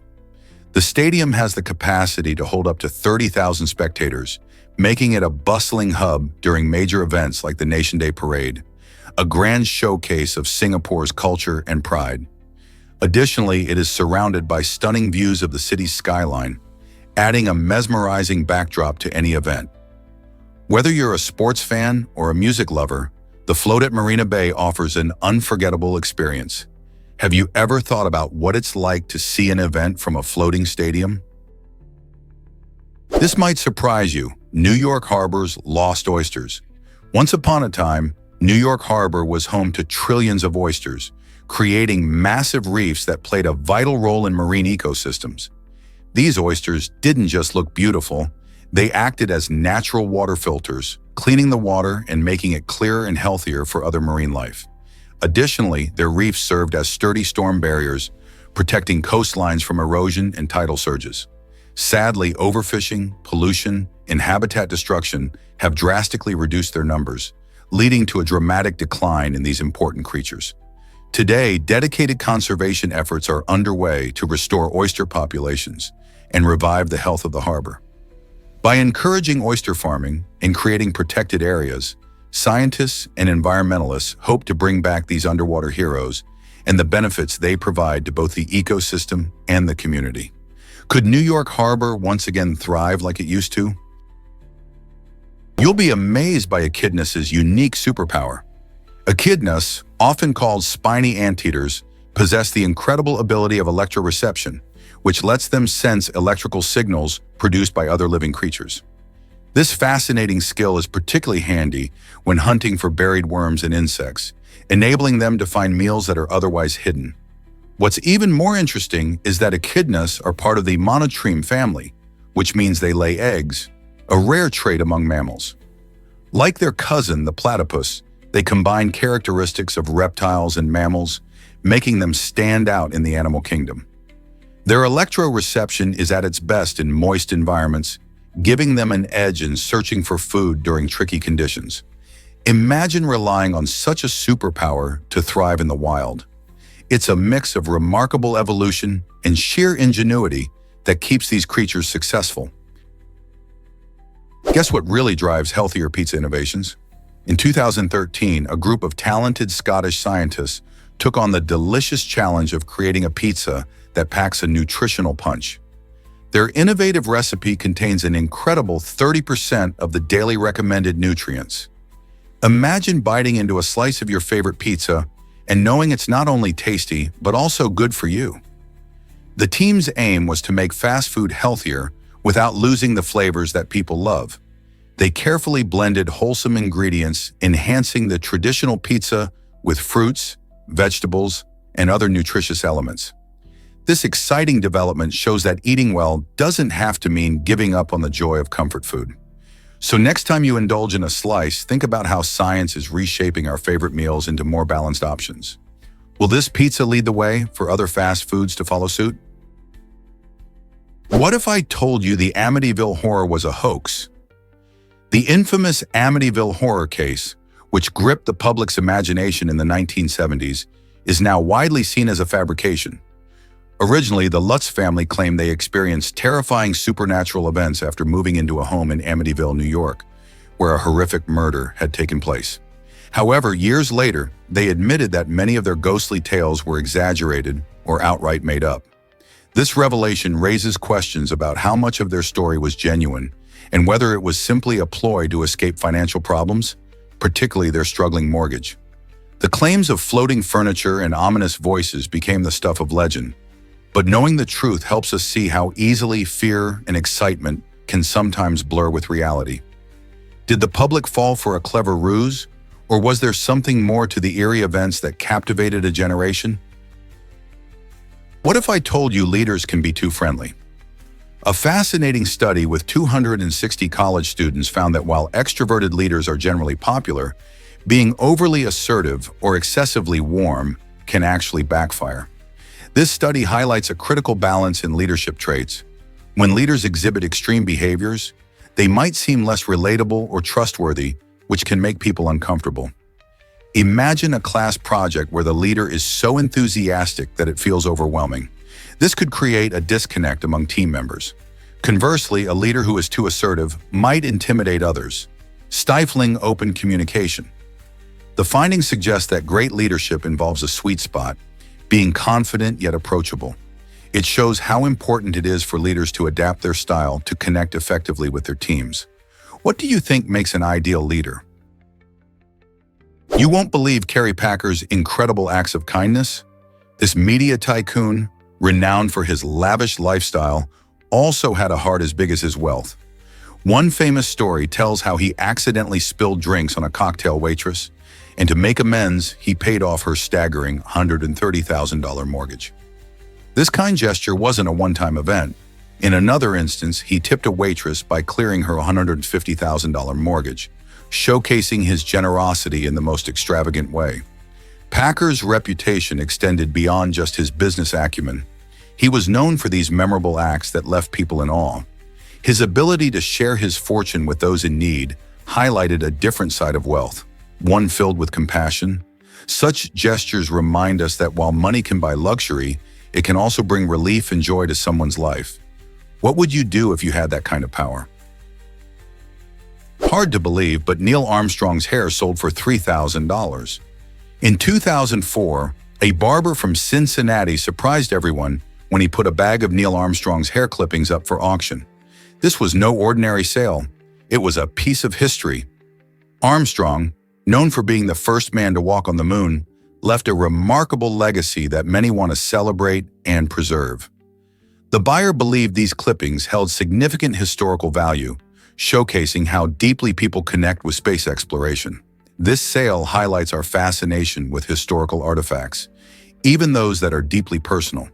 The stadium has the capacity to hold up to 30,000 spectators, making it a bustling hub during major events like the Nation Day Parade, a grand showcase of Singapore's culture and pride. Additionally, it is surrounded by stunning views of the city's skyline, adding a mesmerizing backdrop to any event. Whether you're a sports fan or a music lover, the float at Marina Bay offers an unforgettable experience. Have you ever thought about what it's like to see an event from a floating stadium? This might surprise you. New York Harbor's lost oysters. Once upon a time, New York Harbor was home to trillions of oysters, creating massive reefs that played a vital role in marine ecosystems. These oysters didn't just look beautiful, they acted as natural water filters, cleaning the water and making it clearer and healthier for other marine life. Additionally, their reefs served as sturdy storm barriers, protecting coastlines from erosion and tidal surges. Sadly, overfishing, pollution, and habitat destruction have drastically reduced their numbers, leading to a dramatic decline in these important creatures. Today, dedicated conservation efforts are underway to restore oyster populations and revive the health of the harbor. By encouraging oyster farming and creating protected areas, scientists and environmentalists hope to bring back these underwater heroes and the benefits they provide to both the ecosystem and the community. Could New York Harbor once again thrive like it used to? You'll be amazed by echidna's unique superpower. Echidnas, often called spiny anteaters, possess the incredible ability of electroreception, which lets them sense electrical signals produced by other living creatures. This fascinating skill is particularly handy when hunting for buried worms and insects, enabling them to find meals that are otherwise hidden. What's even more interesting is that echidnas are part of the monotreme family, which means they lay eggs, a rare trait among mammals. Like their cousin, the platypus, they combine characteristics of reptiles and mammals, making them stand out in the animal kingdom. Their electroreception is at its best in moist environments, giving them an edge in searching for food during tricky conditions. Imagine relying on such a superpower to thrive in the wild. It's a mix of remarkable evolution and sheer ingenuity that keeps these creatures successful. Guess what really drives healthier pizza innovations? In 2013, a group of talented Scottish scientists took on the delicious challenge of creating a pizza that packs a nutritional punch. Their innovative recipe contains an incredible 30% of the daily recommended nutrients. Imagine biting into a slice of your favorite pizza and knowing it's not only tasty, but also good for you. The team's aim was to make fast food healthier without losing the flavors that people love. They carefully blended wholesome ingredients, enhancing the traditional pizza with fruits, vegetables, and other nutritious elements. This exciting development shows that eating well doesn't have to mean giving up on the joy of comfort food. So next time you indulge in a slice, think about how science is reshaping our favorite meals into more balanced options. Will this pizza lead the way for other fast foods to follow suit? What if I told you the Amityville Horror was a hoax? The infamous Amityville Horror case, which gripped the public's imagination in the 1970s, is now widely seen as a fabrication. Originally, the Lutz family claimed they experienced terrifying supernatural events after moving into a home in Amityville, New York, where a horrific murder had taken place. However, years later, they admitted that many of their ghostly tales were exaggerated or outright made up. This revelation raises questions about how much of their story was genuine and whether it was simply a ploy to escape financial problems, particularly their struggling mortgage. The claims of floating furniture and ominous voices became the stuff of legend. But knowing the truth helps us see how easily fear and excitement can sometimes blur with reality. Did the public fall for a clever ruse, or was there something more to the eerie events that captivated a generation? What if I told you leaders can be too friendly? A fascinating study with 260 college students found that while extroverted leaders are generally popular, being overly assertive or excessively warm can actually backfire. This study highlights a critical balance in leadership traits. When leaders exhibit extreme behaviors, they might seem less relatable or trustworthy, which can make people uncomfortable. Imagine a class project where the leader is so enthusiastic that it feels overwhelming. This could create a disconnect among team members. Conversely, a leader who is too assertive might intimidate others, stifling open communication. The findings suggest that great leadership involves a sweet spot, being confident yet approachable. It shows how important it is for leaders to adapt their style to connect effectively with their teams. What do you think makes an ideal leader? You won't believe Kerry Packer's incredible acts of kindness. This media tycoon, renowned for his lavish lifestyle, also had a heart as big as his wealth. One famous story tells how he accidentally spilled drinks on a cocktail waitress, and to make amends, he paid off her staggering $130,000 mortgage. This kind gesture wasn't a one-time event. In another instance, he tipped a waitress by clearing her $150,000 mortgage, showcasing his generosity in the most extravagant way. Packer's reputation extended beyond just his business acumen. He was known for these memorable acts that left people in awe. His ability to share his fortune with those in need highlighted a different side of wealth, one filled with compassion. Such gestures remind us that while money can buy luxury, it can also bring relief and joy to someone's life. What would you do if you had that kind of power? Hard to believe, but Neil Armstrong's hair sold for $3,000. In 2004, a barber from Cincinnati surprised everyone when he put a bag of Neil Armstrong's hair clippings up for auction. This was no ordinary sale. It was a piece of history. Armstrong, known for being the first man to walk on the moon, left a remarkable legacy that many want to celebrate and preserve. The buyer believed these clippings held significant historical value, showcasing how deeply people connect with space exploration. This sale highlights our fascination with historical artifacts, even those that are deeply personal.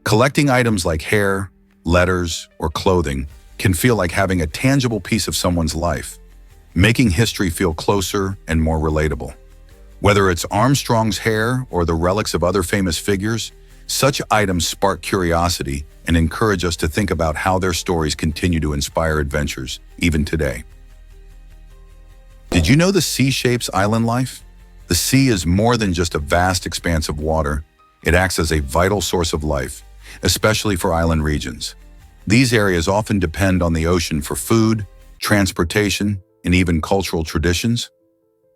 Collecting items like hair, letters, or clothing can feel like having a tangible piece of someone's life, making history feel closer and more relatable. Whether it's Armstrong's hair or the relics of other famous figures, such items spark curiosity and encourage us to think about how their stories continue to inspire adventures, even today. Did you know the sea shapes island life? The sea is more than just a vast expanse of water. It acts as a vital source of life, especially for island regions. These areas often depend on the ocean for food, transportation, and even cultural traditions.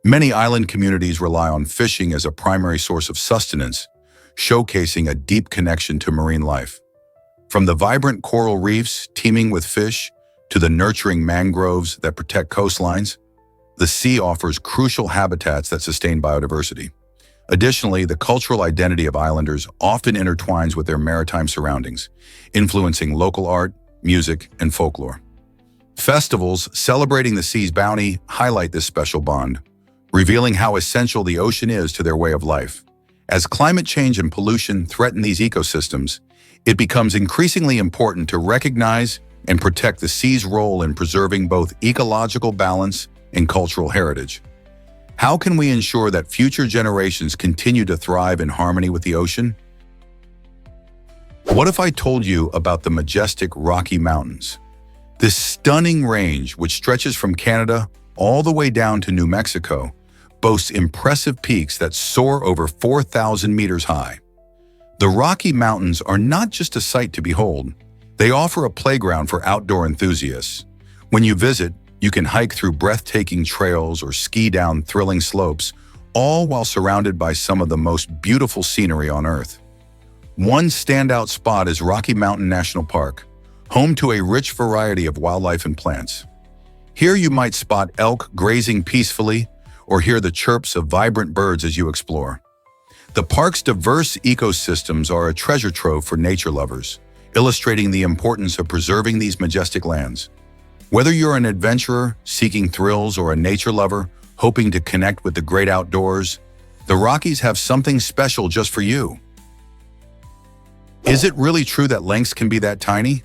Many island communities rely on fishing as a primary source of sustenance, showcasing a deep connection to marine life. From the vibrant coral reefs teeming with fish to the nurturing mangroves that protect coastlines, the sea offers crucial habitats that sustain biodiversity. Additionally, the cultural identity of islanders often intertwines with their maritime surroundings, influencing local art, music, and folklore. Festivals celebrating the sea's bounty highlight this special bond, revealing how essential the ocean is to their way of life. As climate change and pollution threaten these ecosystems, it becomes increasingly important to recognize and protect the sea's role in preserving both ecological balance and cultural heritage. How can we ensure that future generations continue to thrive in harmony with the ocean? What if I told you about the majestic Rocky Mountains? This stunning range, which stretches from Canada all the way down to New Mexico, boasts impressive peaks that soar over 4,000 meters high. The Rocky Mountains are not just a sight to behold. They offer a playground for outdoor enthusiasts. When you visit, you can hike through breathtaking trails or ski down thrilling slopes, all while surrounded by some of the most beautiful scenery on Earth. One standout spot is Rocky Mountain National Park, home to a rich variety of wildlife and plants. Here you might spot elk grazing peacefully or hear the chirps of vibrant birds as you explore. The park's diverse ecosystems are a treasure trove for nature lovers, illustrating the importance of preserving these majestic lands. Whether you're an adventurer seeking thrills or a nature lover hoping to connect with the great outdoors, the Rockies have something special just for you. Is it really true that lengths can be that tiny?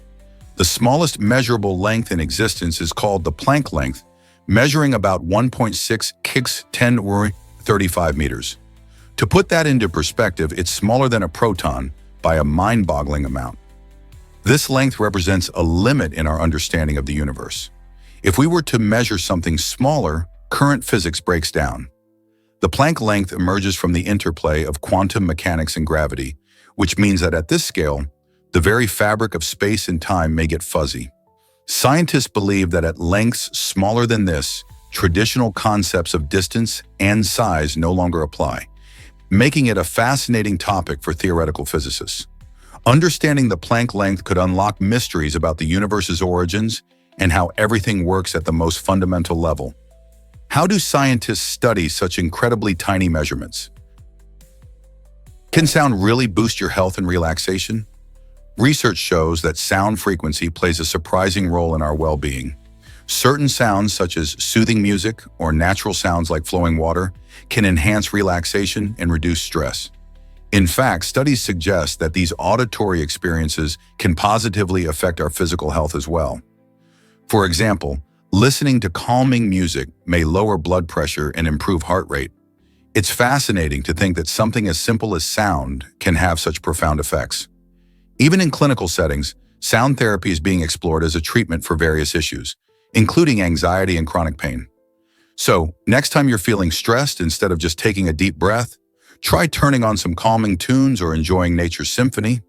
The smallest measurable length in existence is called the Planck length, measuring about 1.6 kx 10 or 35 meters. To put that into perspective, it's smaller than a proton by a mind-boggling amount. This length represents a limit in our understanding of the universe. If we were to measure something smaller, current physics breaks down. The Planck length emerges from the interplay of quantum mechanics and gravity, which means that at this scale, the very fabric of space and time may get fuzzy. Scientists believe that at lengths smaller than this, traditional concepts of distance and size no longer apply, making it a fascinating topic for theoretical physicists. Understanding the Planck length could unlock mysteries about the universe's origins and how everything works at the most fundamental level. How do scientists study such incredibly tiny measurements? Can sound really boost your health and relaxation? Research shows that sound frequency plays a surprising role in our well-being. Certain sounds, such as soothing music or natural sounds like flowing water, can enhance relaxation and reduce stress. In fact, studies suggest that these auditory experiences can positively affect our physical health as well. For example, listening to calming music may lower blood pressure and improve heart rate. It's fascinating to think that something as simple as sound can have such profound effects. Even in clinical settings, sound therapy is being explored as a treatment for various issues, including anxiety and chronic pain. So, next time you're feeling stressed, instead of just taking a deep breath, try turning on some calming tunes or enjoying nature's symphony.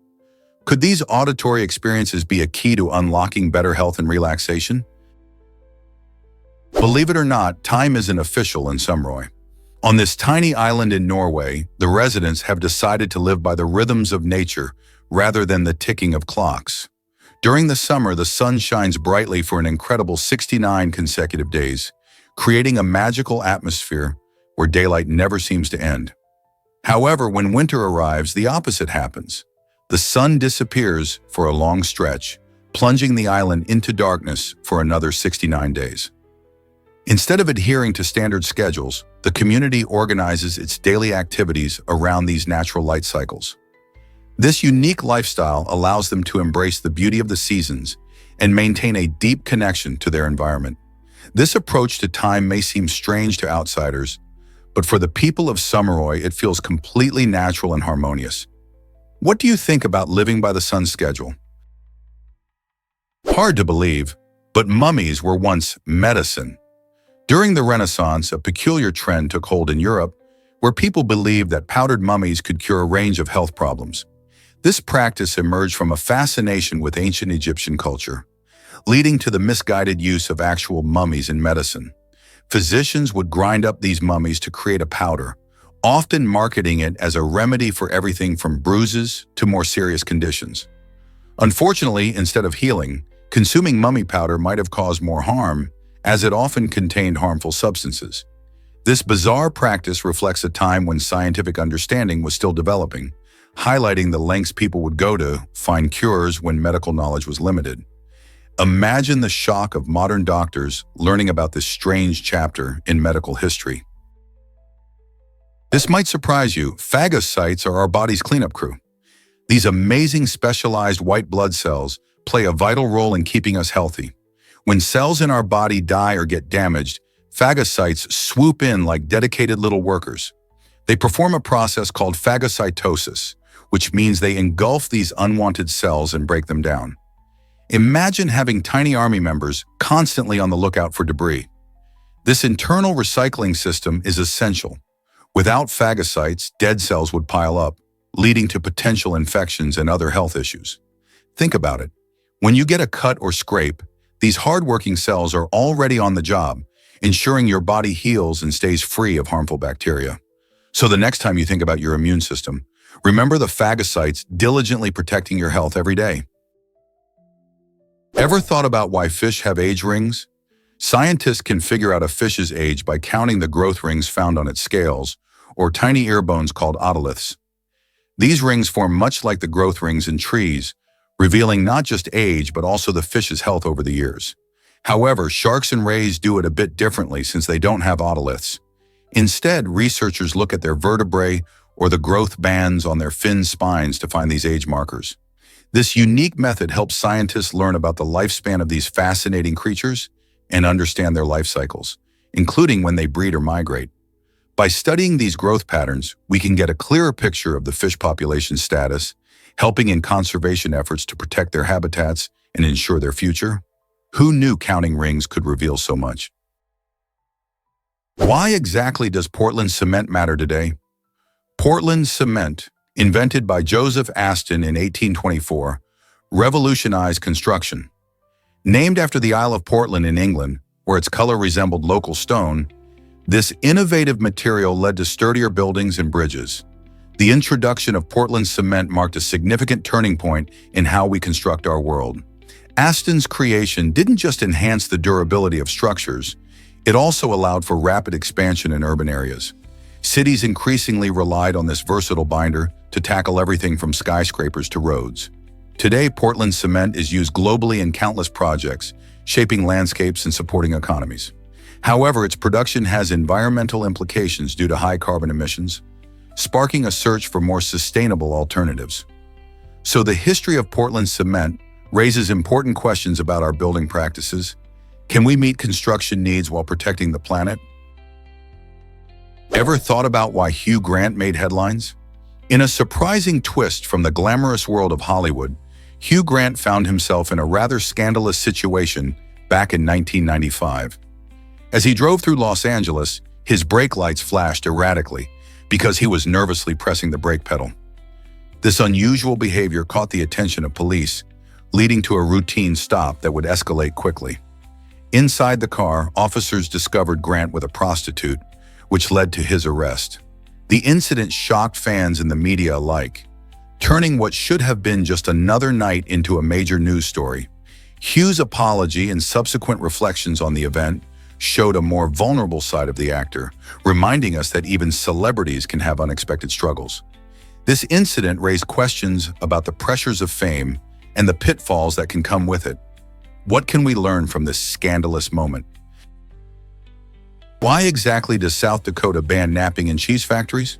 Could these auditory experiences be a key to unlocking better health and relaxation? Believe it or not, time isn't official in Sumroy. On this tiny island in Norway, the residents have decided to live by the rhythms of nature rather than the ticking of clocks. During the summer, the sun shines brightly for an incredible 69 consecutive days, creating a magical atmosphere where daylight never seems to end. However, when winter arrives, the opposite happens. The sun disappears for a long stretch, plunging the island into darkness for another 69 days. Instead of adhering to standard schedules, the community organizes its daily activities around these natural light cycles. This unique lifestyle allows them to embrace the beauty of the seasons and maintain a deep connection to their environment. This approach to time may seem strange to outsiders, but for the people of Sumroy, it feels completely natural and harmonious. What do you think about living by the sun schedule? Hard to believe, but mummies were once medicine. During the Renaissance, a peculiar trend took hold in Europe, where people believed that powdered mummies could cure a range of health problems. This practice emerged from a fascination with ancient Egyptian culture, leading to the misguided use of actual mummies in medicine. Physicians would grind up these mummies to create a powder, often marketing it as a remedy for everything from bruises to more serious conditions. Unfortunately, instead of healing, consuming mummy powder might have caused more harm, as it often contained harmful substances. This bizarre practice reflects a time when scientific understanding was still developing, highlighting the lengths people would go to find cures when medical knowledge was limited. Imagine the shock of modern doctors learning about this strange chapter in medical history. This might surprise you. Phagocytes are our body's cleanup crew. These amazing specialized white blood cells play a vital role in keeping us healthy. When cells in our body die or get damaged, phagocytes swoop in like dedicated little workers. They perform a process called phagocytosis, which means they engulf these unwanted cells and break them down. Imagine having tiny army members constantly on the lookout for debris. This internal recycling system is essential. Without phagocytes, dead cells would pile up, leading to potential infections and other health issues. Think about it. When you get a cut or scrape, these hardworking cells are already on the job, ensuring your body heals and stays free of harmful bacteria. So the next time you think about your immune system, remember the phagocytes diligently protecting your health every day. Ever thought about why fish have age rings? Scientists can figure out a fish's age by counting the growth rings found on its scales, or tiny ear bones called otoliths. These rings form much like the growth rings in trees, revealing not just age but also the fish's health over the years. However, sharks and rays do it a bit differently since they don't have otoliths. Instead, researchers look at their vertebrae or the growth bands on their fin spines to find these age markers. This unique method helps scientists learn about the lifespan of these fascinating creatures and understand their life cycles, including when they breed or migrate. By studying these growth patterns, we can get a clearer picture of the fish population status, helping in conservation efforts to protect their habitats and ensure their future. Who knew counting rings could reveal so much? Why exactly does Portland cement matter today? Portland cement, invented by Joseph Aston in 1824, revolutionized construction. Named after the Isle of Portland in England, where its color resembled local stone, this innovative material led to sturdier buildings and bridges. The introduction of Portland cement marked a significant turning point in how we construct our world. Aston's creation didn't just enhance the durability of structures, it also allowed for rapid expansion in urban areas. Cities increasingly relied on this versatile binder to tackle everything from skyscrapers to roads. Today, Portland cement is used globally in countless projects, shaping landscapes and supporting economies. However, its production has environmental implications due to high carbon emissions, sparking a search for more sustainable alternatives. So the history of Portland cement raises important questions about our building practices. Can we meet construction needs while protecting the planet? Ever thought about why Hugh Grant made headlines? In a surprising twist from the glamorous world of Hollywood, Hugh Grant found himself in a rather scandalous situation back in 1995. As he drove through Los Angeles, his brake lights flashed erratically because he was nervously pressing the brake pedal. This unusual behavior caught the attention of police, leading to a routine stop that would escalate quickly. Inside the car, officers discovered Grant with a prostitute, which led to his arrest. The incident shocked fans and the media alike, turning what should have been just another night into a major news story. Hugh's apology and subsequent reflections on the event showed a more vulnerable side of the actor, reminding us that even celebrities can have unexpected struggles. This incident raised questions about the pressures of fame and the pitfalls that can come with it. What can we learn from this scandalous moment? Why exactly does South Dakota ban napping in cheese factories?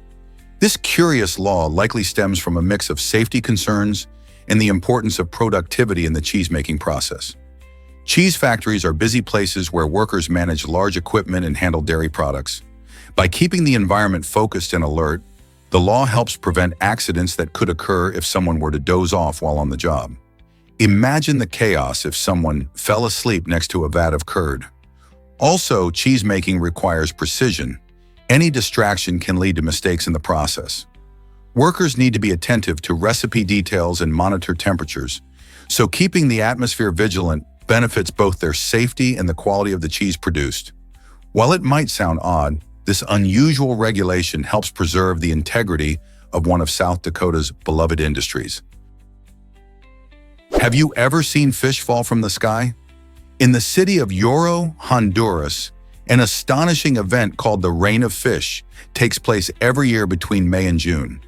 This curious law likely stems from a mix of safety concerns and the importance of productivity in the cheese-making process. Cheese factories are busy places where workers manage large equipment and handle dairy products. By keeping the environment focused and alert, the law helps prevent accidents that could occur if someone were to doze off while on the job. Imagine the chaos if someone fell asleep next to a vat of curd. Also, cheese-making requires precision. Any distraction can lead to mistakes in the process. Workers need to be attentive to recipe details and monitor temperatures, so keeping the atmosphere vigilant benefits both their safety and the quality of the cheese produced. While it might sound odd, this unusual regulation helps preserve the integrity of one of South Dakota's beloved industries. Have you ever seen fish fall from the sky? In the city of Yoro, Honduras, an astonishing event called the Rain of Fish takes place every year between May and June.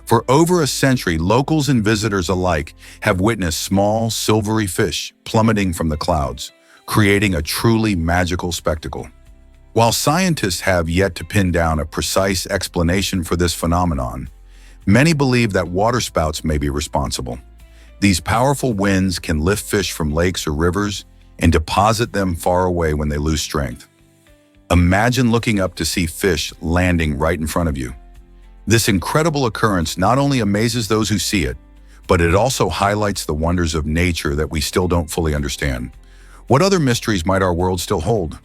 For over a century, locals and visitors alike have witnessed small, silvery fish plummeting from the clouds, creating a truly magical spectacle. While scientists have yet to pin down a precise explanation for this phenomenon, many believe that waterspouts may be responsible. These powerful winds can lift fish from lakes or rivers and deposit them far away when they lose strength. Imagine looking up to see fish landing right in front of you. This incredible occurrence not only amazes those who see it, but it also highlights the wonders of nature that we still don't fully understand. What other mysteries might our world still hold?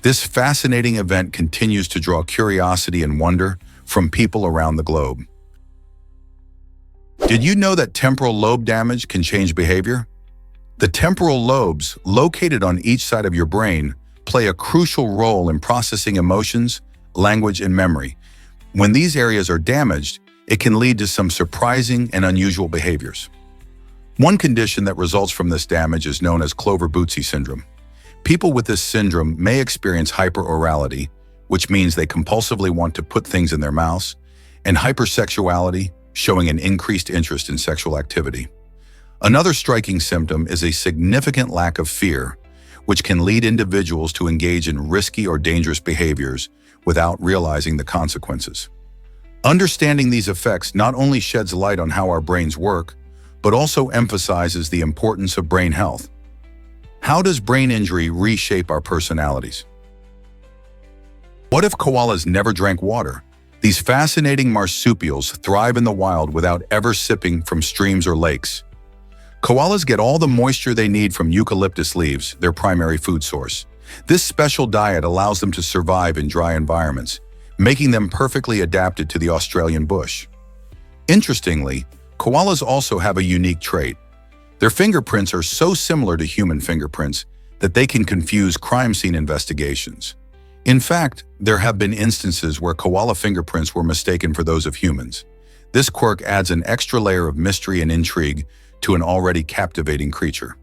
This fascinating event continues to draw curiosity and wonder from people around the globe. Did you know that temporal lobe damage can change behavior? The temporal lobes, located on each side of your brain, play a crucial role in processing emotions, language, and memory. When these areas are damaged, it can lead to some surprising and unusual behaviors. One condition that results from this damage is known as Clover-Bootsy syndrome. People with this syndrome may experience hyperorality, which means they compulsively want to put things in their mouths, and hypersexuality, showing an increased interest in sexual activity. Another striking symptom is a significant lack of fear, which can lead individuals to engage in risky or dangerous behaviors without realizing the consequences. Understanding these effects not only sheds light on how our brains work, but also emphasizes the importance of brain health. How does brain injury reshape our personalities? What if koalas never drank water? These fascinating marsupials thrive in the wild without ever sipping from streams or lakes. Koalas get all the moisture they need from eucalyptus leaves, their primary food source. This special diet allows them to survive in dry environments, making them perfectly adapted to the Australian bush. Interestingly, koalas also have a unique trait. Their fingerprints are so similar to human fingerprints that they can confuse crime scene investigations. In fact, there have been instances where koala fingerprints were mistaken for those of humans. This quirk adds an extra layer of mystery and intrigue to an already captivating creature.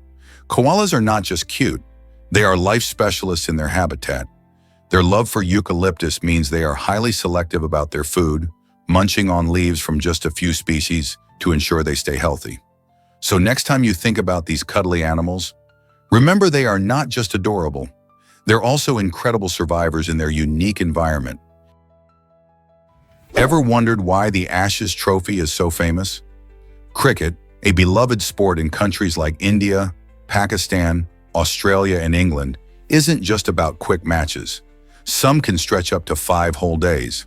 Koalas are not just cute, they are life specialists in their habitat. Their love for eucalyptus means they are highly selective about their food, munching on leaves from just a few species to ensure they stay healthy. So next time you think about these cuddly animals, remember they are not just adorable, they're also incredible survivors in their unique environment. Ever wondered why the Ashes Trophy is so famous? Cricket, a beloved sport in countries like India, Pakistan, Australia, and England, isn't just about quick matches. Some can stretch up to 5 whole days.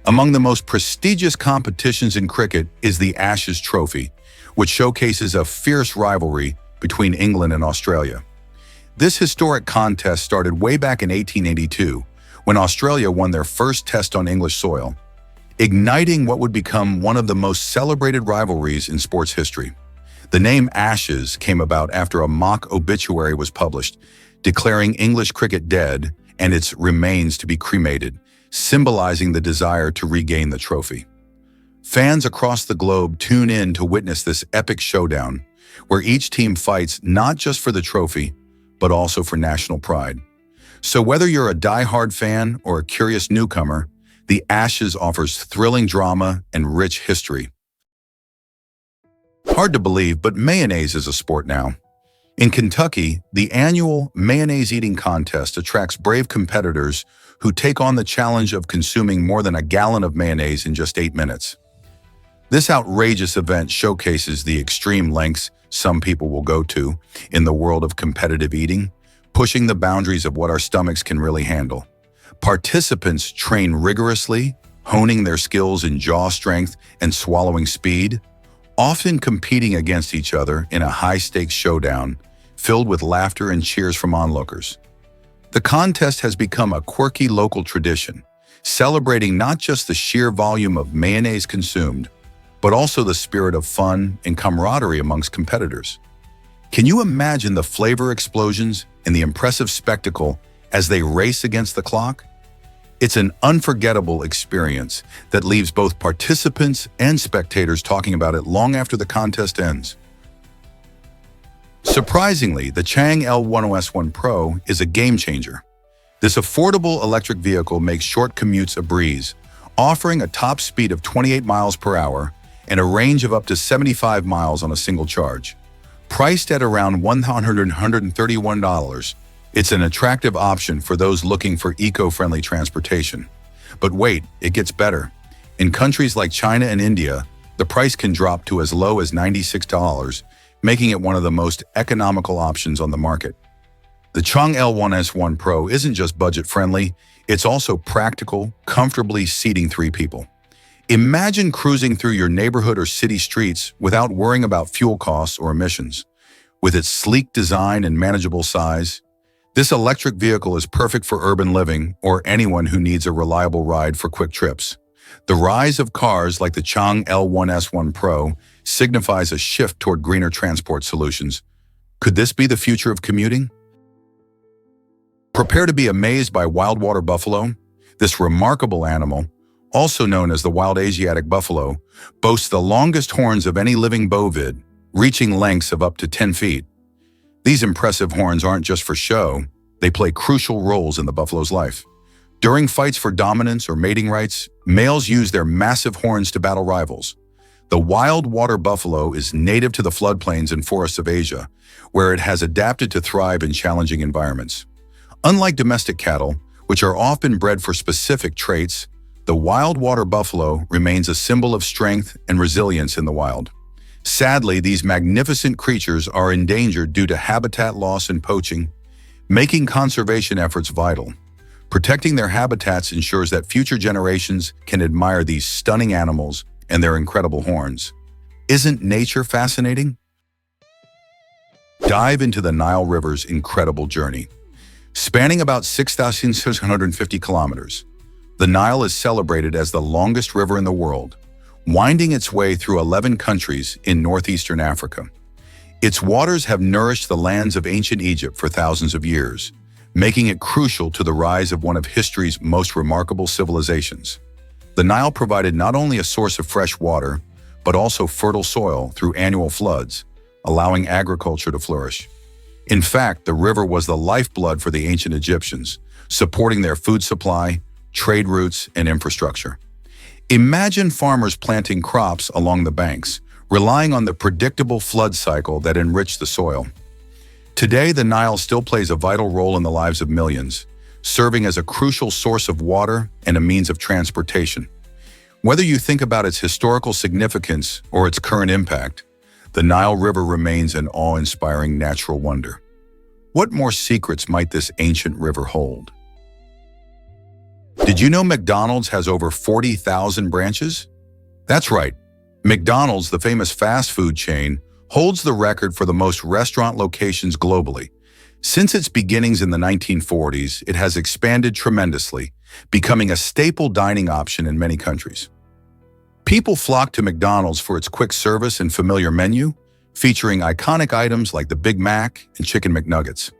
Among the most prestigious competitions in cricket is the Ashes Trophy, which showcases a fierce rivalry between England and Australia. This historic contest started way back in 1882, when Australia won their first test on English soil, igniting what would become one of the most celebrated rivalries in sports history. The name Ashes came about after a mock obituary was published, declaring English cricket dead and its remains to be cremated, symbolizing the desire to regain the trophy. Fans across the globe tune in to witness this epic showdown, where each team fights not just for the trophy, but also for national pride. So whether you're a die-hard fan or a curious newcomer, the Ashes offers thrilling drama and rich history. Hard to believe, but mayonnaise is a sport now. In Kentucky, the annual mayonnaise eating contest attracts brave competitors who take on the challenge of consuming more than a gallon of mayonnaise in just 8 minutes. This outrageous event showcases the extreme lengths some people will go to in the world of competitive eating, pushing the boundaries of what our stomachs can really handle. Participants train rigorously, honing their skills in jaw strength and swallowing speed, often competing against each other in a high-stakes showdown filled with laughter and cheers from onlookers. The contest has become a quirky local tradition, celebrating not just the sheer volume of mayonnaise consumed, but also the spirit of fun and camaraderie amongst competitors. Can you imagine the flavor explosions and the impressive spectacle as they race against the clock? It's an unforgettable experience that leaves both participants and spectators talking about it long after the contest ends. Surprisingly, the Chang L10S1 Pro is a game changer. This affordable electric vehicle makes short commutes a breeze, offering a top speed of 28 miles per hour and a range of up to 75 miles on a single charge. Priced at around $131, it's an attractive option for those looking for eco-friendly transportation. But wait, it gets better. In countries like China and India, the price can drop to as low as $96, making it one of the most economical options on the market. The Chang L1S1 Pro isn't just budget-friendly, it's also practical, comfortably seating 3 people. Imagine cruising through your neighborhood or city streets without worrying about fuel costs or emissions. With its sleek design and manageable size, this electric vehicle is perfect for urban living or anyone who needs a reliable ride for quick trips. The rise of cars like the Chang L1S1 Pro signifies a shift toward greener transport solutions. Could this be the future of commuting? Prepare to be amazed by wild water buffalo. This remarkable animal, also known as the wild Asiatic buffalo, boasts the longest horns of any living bovid, reaching lengths of up to 10 feet. These impressive horns aren't just for show, they play crucial roles in the buffalo's life. During fights for dominance or mating rights, males use their massive horns to battle rivals. The wild water buffalo is native to the floodplains and forests of Asia, where it has adapted to thrive in challenging environments. Unlike domestic cattle, which are often bred for specific traits, the wild water buffalo remains a symbol of strength and resilience in the wild. Sadly, these magnificent creatures are endangered due to habitat loss and poaching, making conservation efforts vital. Protecting their habitats ensures that future generations can admire these stunning animals and their incredible horns. Isn't nature fascinating? Dive into the Nile River's incredible journey. Spanning about 6,650 kilometers, the Nile is celebrated as the longest river in the world, winding its way through 11 countries in northeastern Africa. Its waters have nourished the lands of ancient Egypt for thousands of years, making it crucial to the rise of one of history's most remarkable civilizations. The Nile provided not only a source of fresh water, but also fertile soil through annual floods, allowing agriculture to flourish. In fact, the river was the lifeblood for the ancient Egyptians, supporting their food supply, trade routes, and infrastructure. Imagine farmers planting crops along the banks, relying on the predictable flood cycle that enriched the soil. Today, the Nile still plays a vital role in the lives of millions, serving as a crucial source of water and a means of transportation. Whether you think about its historical significance or its current impact, the Nile River remains an awe-inspiring natural wonder. What more secrets might this ancient river hold? Did you know McDonald's has over 40,000 branches? That's right. McDonald's, the famous fast food chain, holds the record for the most restaurant locations globally. Since its beginnings in the 1940s, it has expanded tremendously, becoming a staple dining option in many countries. People flock to McDonald's for its quick service and familiar menu, featuring iconic items like the Big Mac and Chicken McNuggets.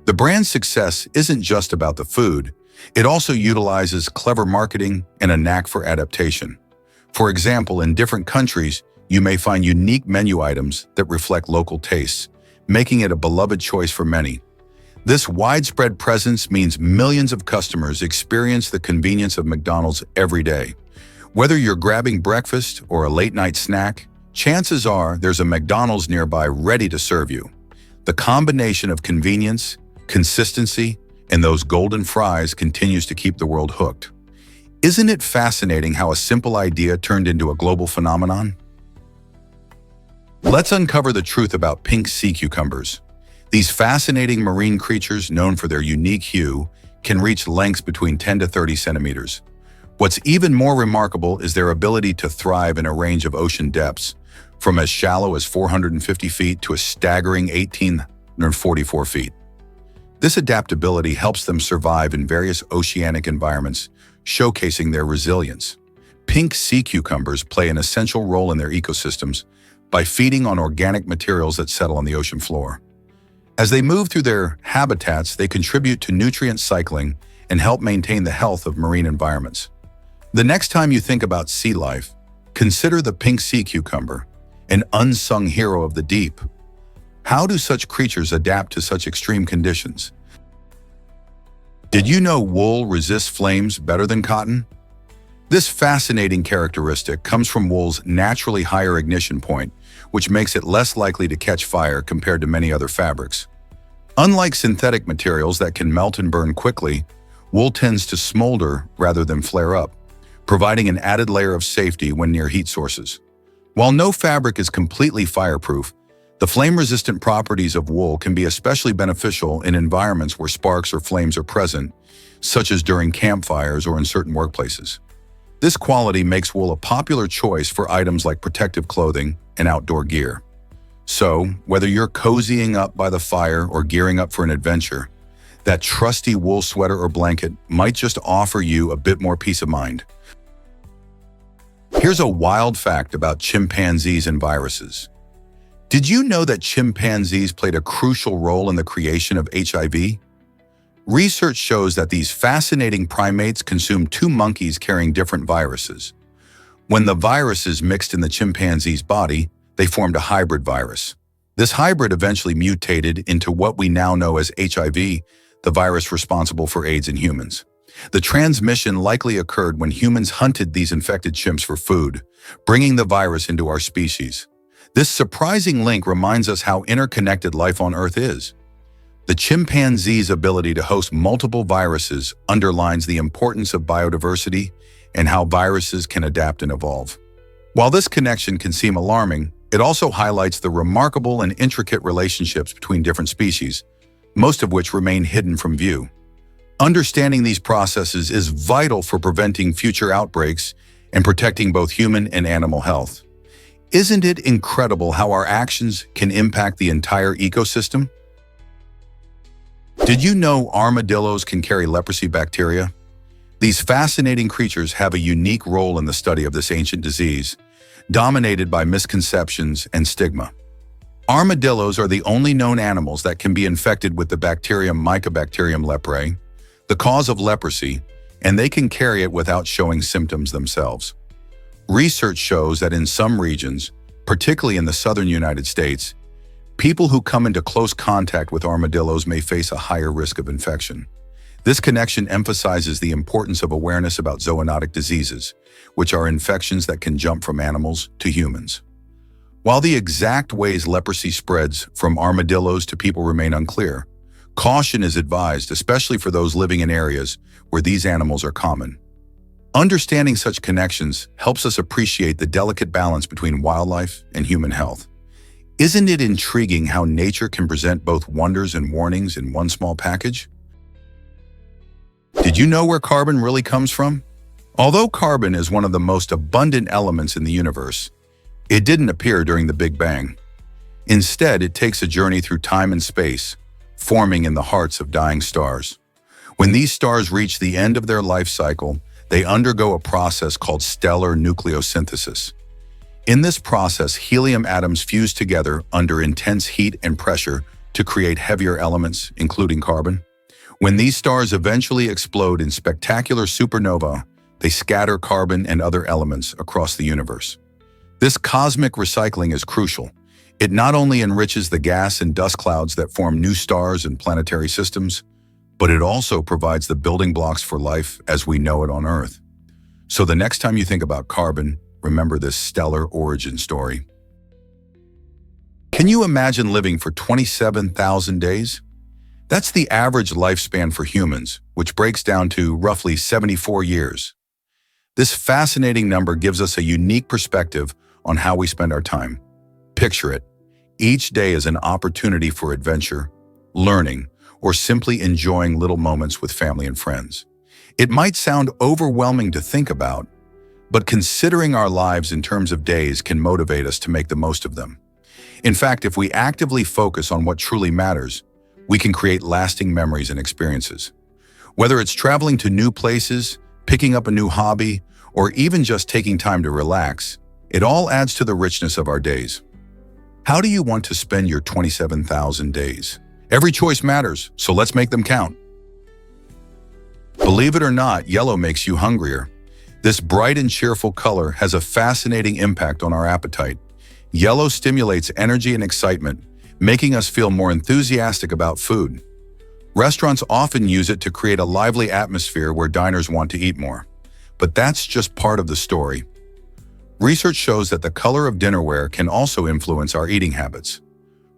The brand's success isn't just about the food, it also utilizes clever marketing and a knack for adaptation. For example, in different countries, you may find unique menu items that reflect local tastes, making it a beloved choice for many. This widespread presence means millions of customers experience the convenience of McDonald's every day. Whether you're grabbing breakfast or a late-night snack, chances are there's a McDonald's nearby ready to serve you. The combination of convenience, consistency, and those golden fries continues to keep the world hooked. Isn't it fascinating how a simple idea turned into a global phenomenon? Let's uncover the truth about pink sea cucumbers. These fascinating marine creatures, known for their unique hue, can reach lengths between 10 to 30 centimeters. What's even more remarkable is their ability to thrive in a range of ocean depths, from as shallow as 450 feet to a staggering 1,844 feet. This adaptability helps them survive in various oceanic environments, showcasing their resilience. Pink sea cucumbers play an essential role in their ecosystems by feeding on organic materials that settle on the ocean floor. As they move through their habitats, they contribute to nutrient cycling and help maintain the health of marine environments. The next time you think about sea life, consider the pink sea cucumber, an unsung hero of the deep. How do such creatures adapt to such extreme conditions? Did you know wool resists flames better than cotton? This fascinating characteristic comes from wool's naturally higher ignition point, which makes it less likely to catch fire compared to many other fabrics. Unlike synthetic materials that can melt and burn quickly, wool tends to smolder rather than flare up, providing an added layer of safety when near heat sources. While no fabric is completely fireproof, the flame-resistant properties of wool can be especially beneficial in environments where sparks or flames are present, such as during campfires or in certain workplaces. This quality makes wool a popular choice for items like protective clothing and outdoor gear. So, whether you're cozying up by the fire or gearing up for an adventure, that trusty wool sweater or blanket might just offer you a bit more peace of mind. Here's a wild fact about chimpanzees and viruses. Did you know that chimpanzees played a crucial role in the creation of HIV? Research shows that these fascinating primates consumed two monkeys carrying different viruses. When the viruses mixed in the chimpanzee's body, they formed a hybrid virus. This hybrid eventually mutated into what we now know as HIV, the virus responsible for AIDS in humans. The transmission likely occurred when humans hunted these infected chimps for food, bringing the virus into our species. This surprising link reminds us how interconnected life on Earth is. The chimpanzee's ability to host multiple viruses underlines the importance of biodiversity and how viruses can adapt and evolve. While this connection can seem alarming, it also highlights the remarkable and intricate relationships between different species, most of which remain hidden from view. Understanding these processes is vital for preventing future outbreaks and protecting both human and animal health. Isn't it incredible how our actions can impact the entire ecosystem? Did you know armadillos can carry leprosy bacteria? These fascinating creatures have a unique role in the study of this ancient disease, dominated by misconceptions and stigma. Armadillos are the only known animals that can be infected with the bacterium Mycobacterium leprae, the cause of leprosy, and they can carry it without showing symptoms themselves. Research shows that in some regions, particularly in the southern United States, people who come into close contact with armadillos may face a higher risk of infection. This connection emphasizes the importance of awareness about zoonotic diseases, which are infections that can jump from animals to humans. While the exact ways leprosy spreads from armadillos to people remain unclear, caution is advised, especially for those living in areas where these animals are common. Understanding such connections helps us appreciate the delicate balance between wildlife and human health. Isn't it intriguing how nature can present both wonders and warnings in one small package? Did you know where carbon really comes from? Although carbon is one of the most abundant elements in the universe, it didn't appear during the Big Bang. Instead, it takes a journey through time and space, forming in the hearts of dying stars. When these stars reach the end of their life cycle, they undergo a process called stellar nucleosynthesis. In this process, helium atoms fuse together under intense heat and pressure to create heavier elements, including carbon. When these stars eventually explode in spectacular supernova, they scatter carbon and other elements across the universe. This cosmic recycling is crucial. It not only enriches the gas and dust clouds that form new stars and planetary systems, but it also provides the building blocks for life as we know it on Earth. So the next time you think about carbon, remember this stellar origin story. Can you imagine living for 27,000 days? That's the average lifespan for humans, which breaks down to roughly 74 years. This fascinating number gives us a unique perspective on how we spend our time. Picture it. Each day is an opportunity for adventure, learning, or simply enjoying little moments with family and friends. It might sound overwhelming to think about, but considering our lives in terms of days can motivate us to make the most of them. In fact, if we actively focus on what truly matters, we can create lasting memories and experiences. Whether it's traveling to new places, picking up a new hobby, or even just taking time to relax, it all adds to the richness of our days. How do you want to spend your 27,000 days? Every choice matters, so let's make them count. Believe it or not, yellow makes you hungrier. This bright and cheerful color has a fascinating impact on our appetite. Yellow stimulates energy and excitement, making us feel more enthusiastic about food. Restaurants often use it to create a lively atmosphere where diners want to eat more. But that's just part of the story. Research shows that the color of dinnerware can also influence our eating habits.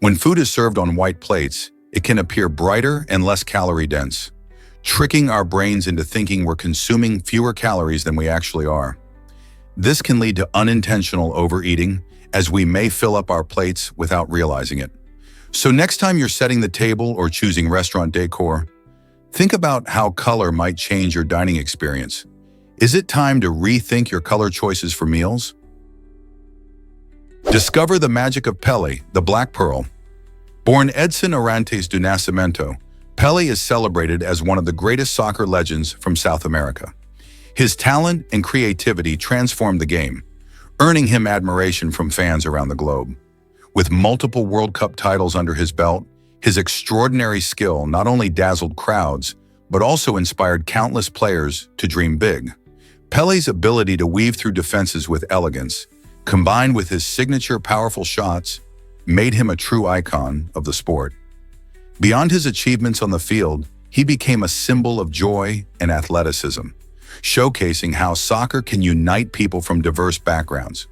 When food is served on white plates, it can appear brighter and less calorie-dense, tricking our brains into thinking we're consuming fewer calories than we actually are. This can lead to unintentional overeating, as we may fill up our plates without realizing it. So next time you're setting the table or choosing restaurant decor, think about how color might change your dining experience. Is it time to rethink your color choices for meals? Discover the magic of Pele, the Black Pearl. Born Edson Arantes do Nascimento, Pele is celebrated as one of the greatest soccer legends from South America. His talent and creativity transformed the game, earning him admiration from fans around the globe. With multiple World Cup titles under his belt, his extraordinary skill not only dazzled crowds, but also inspired countless players to dream big. Pele's ability to weave through defenses with elegance, combined with his signature powerful shots, made him a true icon of the sport. Beyond his achievements on the field, he became a symbol of joy and athleticism, showcasing how soccer can unite people from diverse backgrounds.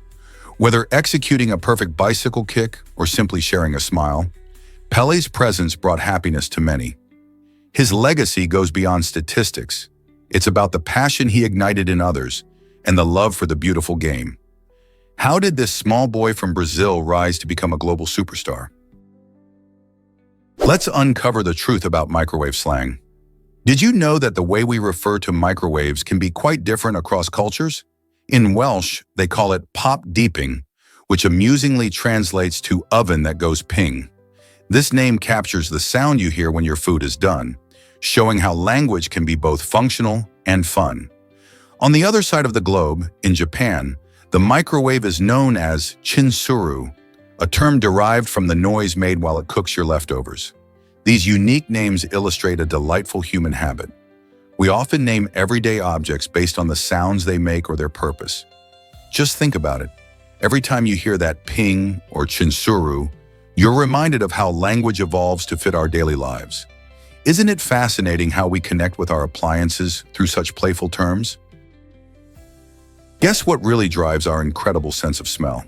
Whether executing a perfect bicycle kick or simply sharing a smile, Pele's presence brought happiness to many. His legacy goes beyond statistics. It's about the passion he ignited in others and the love for the beautiful game. How did this small boy from Brazil rise to become a global superstar? Let's uncover the truth about microwave slang. Did you know that the way we refer to microwaves can be quite different across cultures? In Welsh, they call it pop deeping, which amusingly translates to oven that goes ping. This name captures the sound you hear when your food is done, showing how language can be both functional and fun. On the other side of the globe, in Japan, the microwave is known as chinsuru, a term derived from the noise made while it cooks your leftovers. These unique names illustrate a delightful human habit. We often name everyday objects based on the sounds they make or their purpose. Just think about it. Every time you hear that ping or chinsuru, you're reminded of how language evolves to fit our daily lives. Isn't it fascinating how we connect with our appliances through such playful terms? Guess what really drives our incredible sense of smell?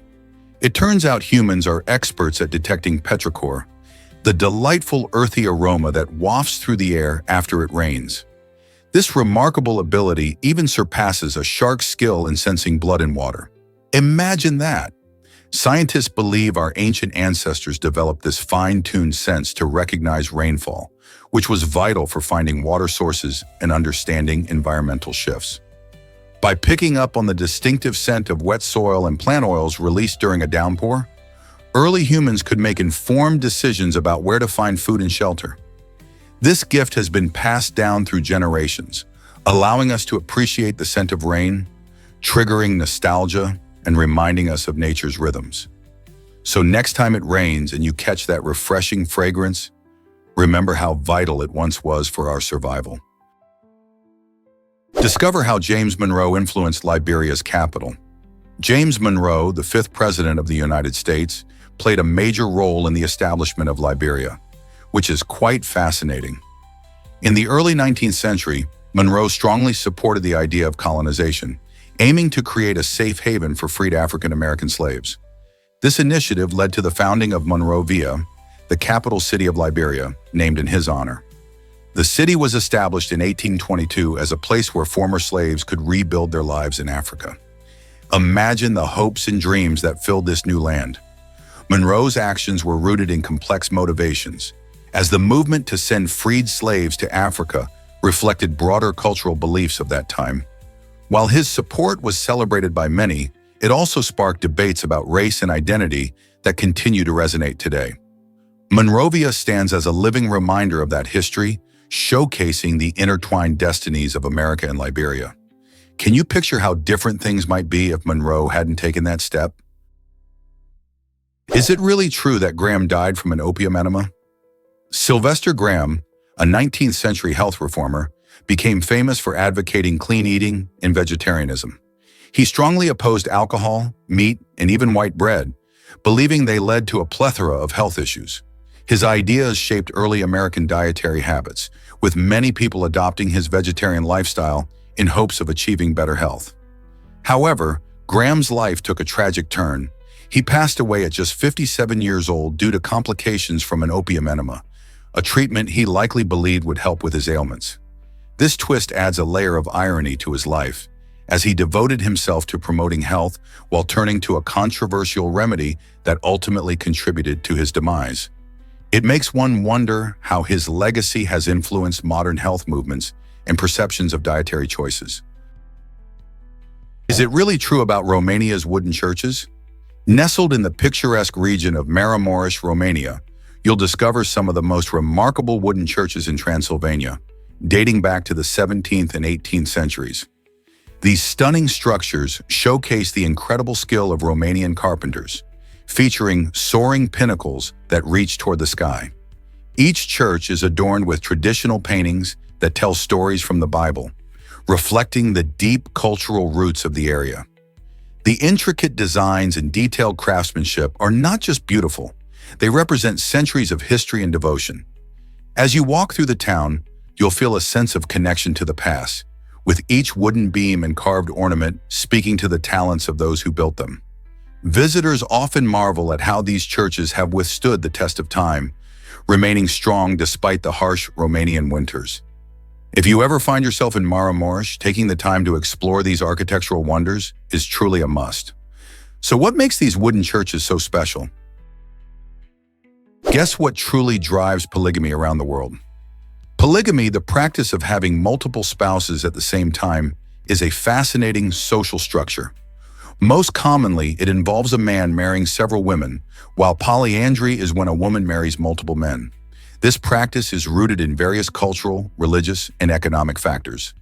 It turns out humans are experts at detecting petrichor, the delightful earthy aroma that wafts through the air after it rains. This remarkable ability even surpasses a shark's skill in sensing blood in water. Imagine that! Scientists believe our ancient ancestors developed this fine-tuned sense to recognize rainfall, which was vital for finding water sources and understanding environmental shifts. By picking up on the distinctive scent of wet soil and plant oils released during a downpour, early humans could make informed decisions about where to find food and shelter. This gift has been passed down through generations, allowing us to appreciate the scent of rain, triggering nostalgia, and reminding us of nature's rhythms. So next time it rains and you catch that refreshing fragrance, remember how vital it once was for our survival. Discover how James Monroe influenced Liberia's capital. James Monroe, the fifth president of the United States, played a major role in the establishment of Liberia, which is quite fascinating. In the early 19th century, Monroe strongly supported the idea of colonization, aiming to create a safe haven for freed African American slaves. This initiative led to the founding of Monrovia, the capital city of Liberia, named in his honor. The city was established in 1822 as a place where former slaves could rebuild their lives in Africa. Imagine the hopes and dreams that filled this new land. Monroe's actions were rooted in complex motivations, as the movement to send freed slaves to Africa reflected broader cultural beliefs of that time. While his support was celebrated by many, it also sparked debates about race and identity that continue to resonate today. Monrovia stands as a living reminder of that history, showcasing the intertwined destinies of America and Liberia. Can you picture how different things might be if Monroe hadn't taken that step? Is it really true that Graham died from an opium enema? Sylvester Graham, a 19th century health reformer, became famous for advocating clean eating and vegetarianism. He strongly opposed alcohol, meat, and even white bread, believing they led to a plethora of health issues. His ideas shaped early American dietary habits, with many people adopting his vegetarian lifestyle in hopes of achieving better health. However, Graham's life took a tragic turn. He passed away at just 57 years old due to complications from an opium enema, a treatment he likely believed would help with his ailments. This twist adds a layer of irony to his life, as he devoted himself to promoting health while turning to a controversial remedy that ultimately contributed to his demise. It makes one wonder how his legacy has influenced modern health movements and perceptions of dietary choices. Is it really true about Romania's wooden churches? Nestled in the picturesque region of Maramuresh, Romania, you'll discover some of the most remarkable wooden churches in Transylvania, dating back to the 17th and 18th centuries. These stunning structures showcase the incredible skill of Romanian carpenters, featuring soaring pinnacles that reach toward the sky. Each church is adorned with traditional paintings that tell stories from the Bible, reflecting the deep cultural roots of the area. The intricate designs and detailed craftsmanship are not just beautiful, they represent centuries of history and devotion. As you walk through the town, you'll feel a sense of connection to the past, with each wooden beam and carved ornament speaking to the talents of those who built them. Visitors often marvel at how these churches have withstood the test of time, remaining strong despite the harsh Romanian winters. If you ever find yourself in Maramuresh, taking the time to explore these architectural wonders is truly a must. So what makes these wooden churches so special? Guess what truly drives polygamy around the world? Polygamy, the practice of having multiple spouses at the same time, is a fascinating social structure. Most commonly, it involves a man marrying several women, while polyandry is when a woman marries multiple men. This practice is rooted in various cultural, religious, and economic factors.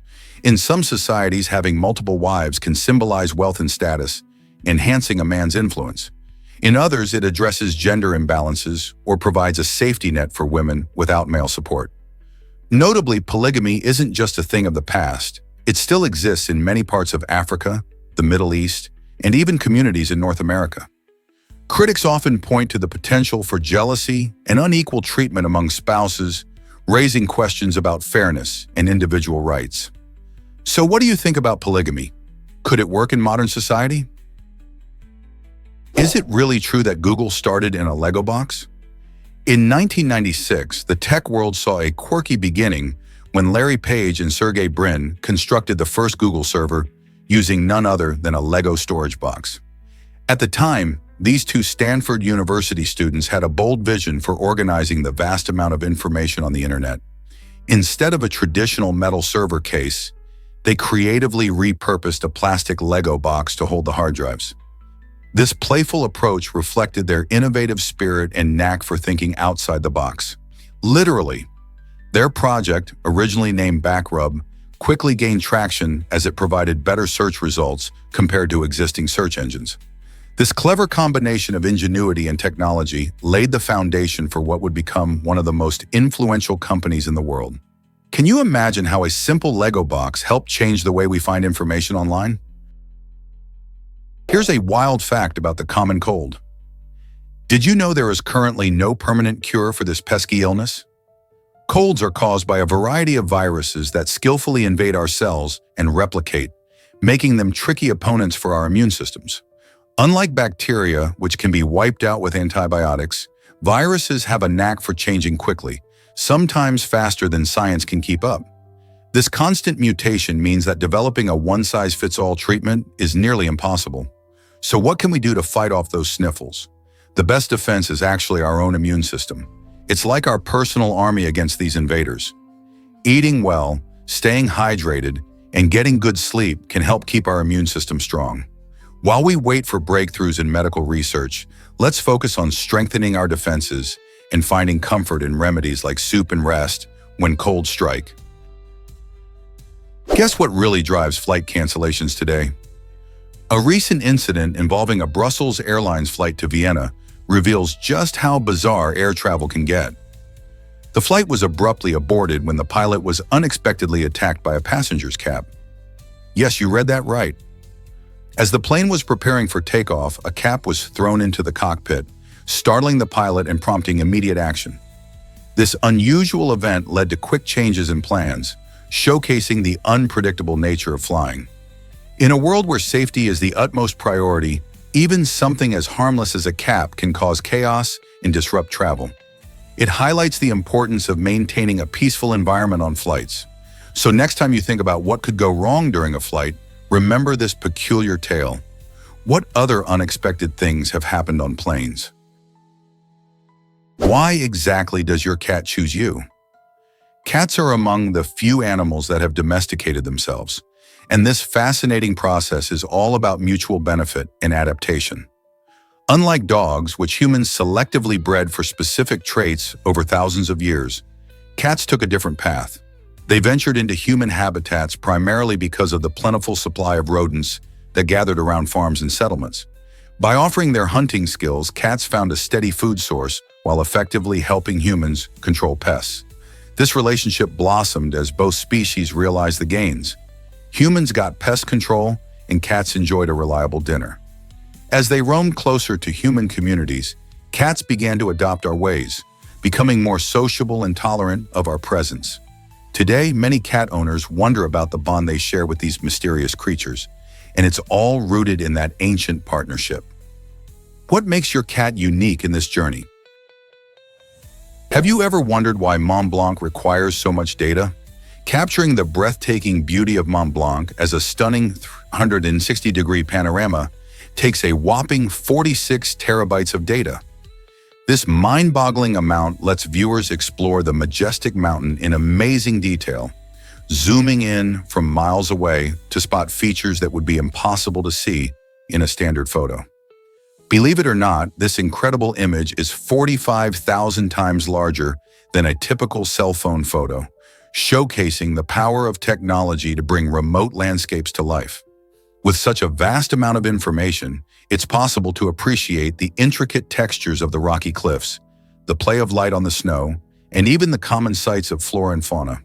In some societies, having multiple wives can symbolize wealth and status, enhancing a man's influence. In others, it addresses gender imbalances or provides a safety net for women without male support. Notably, polygamy isn't just a thing of the past. It still exists in many parts of Africa, the Middle East, and even communities in North America. Critics often point to the potential for jealousy and unequal treatment among spouses, raising questions about fairness and individual rights. So what do you think about polygamy? Could it work in modern society? Is it really true that Google started in a Lego box? In 1996, the tech world saw a quirky beginning when Larry Page and Sergey Brin constructed the first Google server using none other than a Lego storage box. At the time, these two Stanford University students had a bold vision for organizing the vast amount of information on the internet. Instead of a traditional metal server case, they creatively repurposed a plastic Lego box to hold the hard drives. This playful approach reflected their innovative spirit and knack for thinking outside the box. Literally, their project, originally named Backrub, quickly gained traction as it provided better search results compared to existing search engines. This clever combination of ingenuity and technology laid the foundation for what would become one of the most influential companies in the world. Can you imagine how a simple Lego box helped change the way we find information online? Here's a wild fact about the common cold. Did you know there is currently no permanent cure for this pesky illness? Colds are caused by a variety of viruses that skillfully invade our cells and replicate, making them tricky opponents for our immune systems. Unlike bacteria, which can be wiped out with antibiotics, viruses have a knack for changing quickly, sometimes faster than science can keep up. This constant mutation means that developing a one-size-fits-all treatment is nearly impossible. So what can we do to fight off those sniffles? The best defense is actually our own immune system. It's like our personal army against these invaders. Eating well, staying hydrated, and getting good sleep can help keep our immune system strong. While we wait for breakthroughs in medical research, let's focus on strengthening our defenses and finding comfort in remedies like soup and rest when colds strike. Guess what really drives flight cancellations today? A recent incident involving a Brussels Airlines flight to Vienna reveals just how bizarre air travel can get. The flight was abruptly aborted when the pilot was unexpectedly attacked by a passenger's cap. Yes, you read that right. As the plane was preparing for takeoff, a cap was thrown into the cockpit, startling the pilot and prompting immediate action. This unusual event led to quick changes in plans, showcasing the unpredictable nature of flying. In a world where safety is the utmost priority, even something as harmless as a cap can cause chaos and disrupt travel. It highlights the importance of maintaining a peaceful environment on flights. So next time you think about what could go wrong during a flight, remember this peculiar tale. What other unexpected things have happened on planes? Why exactly does your cat choose you? Cats are among the few animals that have domesticated themselves, and this fascinating process is all about mutual benefit and adaptation. Unlike dogs, which humans selectively bred for specific traits over thousands of years, cats took a different path. They ventured into human habitats primarily because of the plentiful supply of rodents that gathered around farms and settlements. By offering their hunting skills, cats found a steady food source while effectively helping humans control pests. This relationship blossomed as both species realized the gains. Humans got pest control, and cats enjoyed a reliable dinner. As they roamed closer to human communities, cats began to adopt our ways, becoming more sociable and tolerant of our presence. Today, many cat owners wonder about the bond they share with these mysterious creatures, and it's all rooted in that ancient partnership. What makes your cat unique in this journey? Have you ever wondered why Mont Blanc requires so much data? Capturing the breathtaking beauty of Mont Blanc as a stunning 360-degree panorama takes a whopping 46 terabytes of data. This mind-boggling amount lets viewers explore the majestic mountain in amazing detail, zooming in from miles away to spot features that would be impossible to see in a standard photo. Believe it or not, this incredible image is 45,000 times larger than a typical cell phone photo, showcasing the power of technology to bring remote landscapes to life. With such a vast amount of information, it's possible to appreciate the intricate textures of the rocky cliffs, the play of light on the snow, and even the common sights of flora and fauna.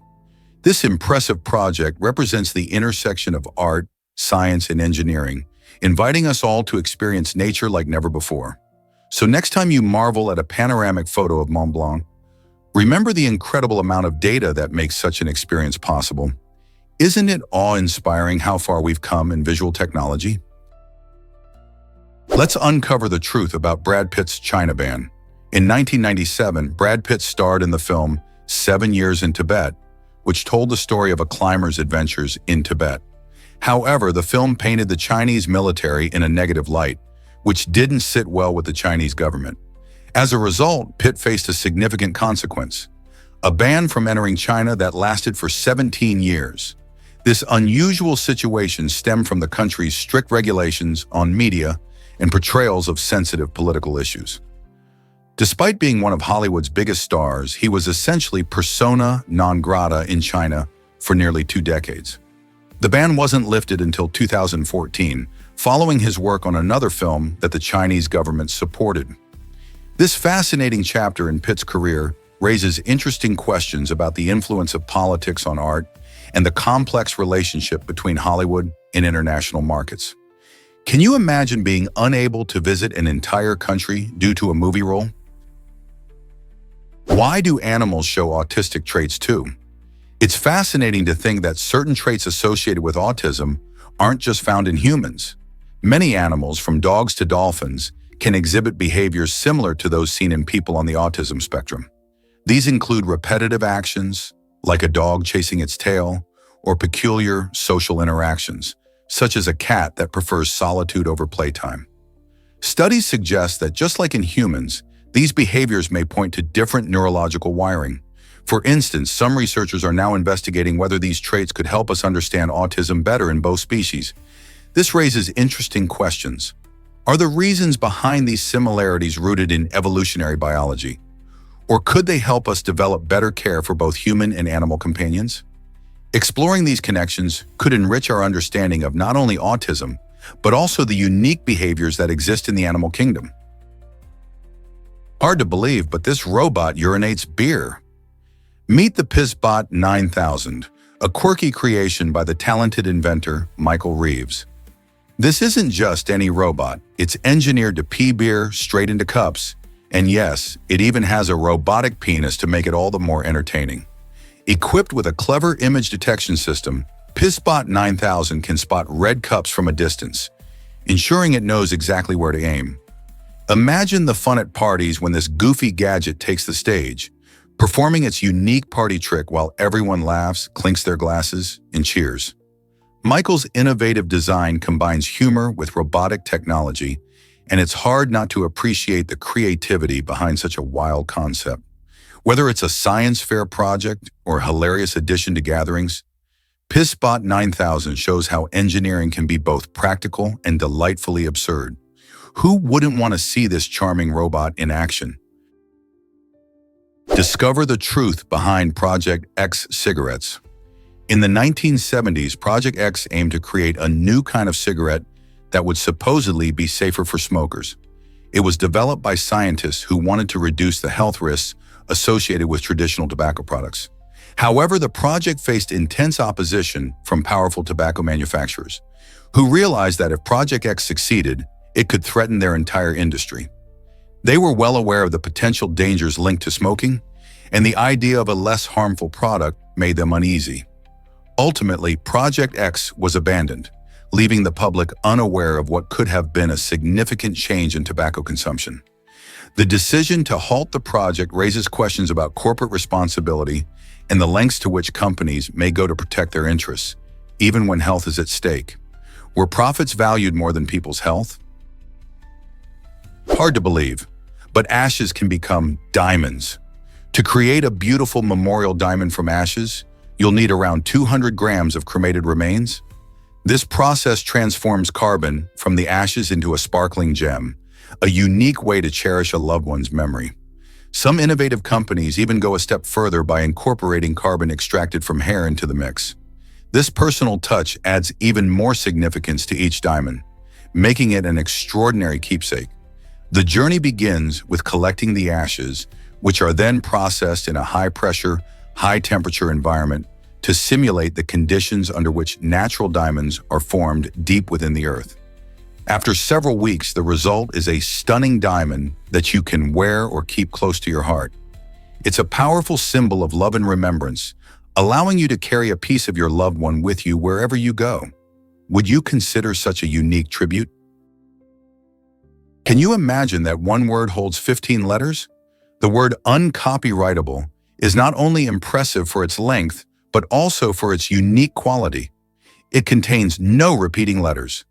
This impressive project represents the intersection of art, science, and engineering, inviting us all to experience nature like never before. So next time you marvel at a panoramic photo of Mont Blanc, remember the incredible amount of data that makes such an experience possible. Isn't it awe-inspiring how far we've come in visual technology? Let's uncover the truth about Brad Pitt's China ban. In 1997, Brad Pitt starred in the film 7 Years in Tibet, which told the story of a climber's adventures in Tibet. However, the film painted the Chinese military in a negative light, which didn't sit well with the Chinese government. As a result, Pitt faced a significant consequence: a ban from entering China that lasted for 17 years. This unusual situation stemmed from the country's strict regulations on media and portrayals of sensitive political issues. Despite being one of Hollywood's biggest stars, he was essentially persona non grata in China for nearly 2 decades. The ban wasn't lifted until 2014, following his work on another film that the Chinese government supported. This fascinating chapter in Pitt's career raises interesting questions about the influence of politics on art and the complex relationship between Hollywood and international markets. Can you imagine being unable to visit an entire country due to a movie role? Why do animals show autistic traits too? It's fascinating to think that certain traits associated with autism aren't just found in humans. Many animals, from dogs to dolphins, can exhibit behaviors similar to those seen in people on the autism spectrum. These include repetitive actions, like a dog chasing its tail, or peculiar social interactions, such as a cat that prefers solitude over playtime. Studies suggest that just like in humans, these behaviors may point to different neurological wiring. For instance, some researchers are now investigating whether these traits could help us understand autism better in both species. This raises interesting questions. Are the reasons behind these similarities rooted in evolutionary biology? Or could they help us develop better care for both human and animal companions? Exploring these connections could enrich our understanding of not only autism, but also the unique behaviors that exist in the animal kingdom. Hard to believe, but this robot urinates beer. Meet the PissBot 9000, a quirky creation by the talented inventor Michael Reeves. This isn't just any robot. It's engineered to pee beer straight into cups, and yes, it even has a robotic penis to make it all the more entertaining. Equipped with a clever image detection system, PissBot 9000 can spot red cups from a distance, ensuring it knows exactly where to aim. Imagine the fun at parties when this goofy gadget takes the stage, performing its unique party trick while everyone laughs, clinks their glasses, and cheers. Michael's innovative design combines humor with robotic technology, and it's hard not to appreciate the creativity behind such a wild concept. Whether it's a science fair project or a hilarious addition to gatherings, PissBot 9000 shows how engineering can be both practical and delightfully absurd. Who wouldn't want to see this charming robot in action? Discover the truth behind Project X cigarettes. In the 1970s, Project X aimed to create a new kind of cigarette that would supposedly be safer for smokers. It was developed by scientists who wanted to reduce the health risks associated with traditional tobacco products. However, the project faced intense opposition from powerful tobacco manufacturers, who realized that if Project X succeeded, it could threaten their entire industry. They were well aware of the potential dangers linked to smoking, and the idea of a less harmful product made them uneasy. Ultimately, Project X was abandoned, leaving the public unaware of what could have been a significant change in tobacco consumption. The decision to halt the project raises questions about corporate responsibility and the lengths to which companies may go to protect their interests, even when health is at stake. Were profits valued more than people's health? Hard to believe, but ashes can become diamonds. To create a beautiful memorial diamond from ashes, you'll need around 200 grams of cremated remains. This process transforms carbon from the ashes into a sparkling gem, a unique way to cherish a loved one's memory. Some innovative companies even go a step further by incorporating carbon extracted from hair into the mix. This personal touch adds even more significance to each diamond, making it an extraordinary keepsake. The journey begins with collecting the ashes, which are then processed in a high-pressure, high-temperature environment to simulate the conditions under which natural diamonds are formed deep within the earth. After several weeks, the result is a stunning diamond that you can wear or keep close to your heart. It's a powerful symbol of love and remembrance, allowing you to carry a piece of your loved one with you wherever you go. Would you consider such a unique tribute? Can you imagine that one word holds 15 letters? The word uncopyrightable is not only impressive for its length, but also for its unique quality. It contains no repeating letters.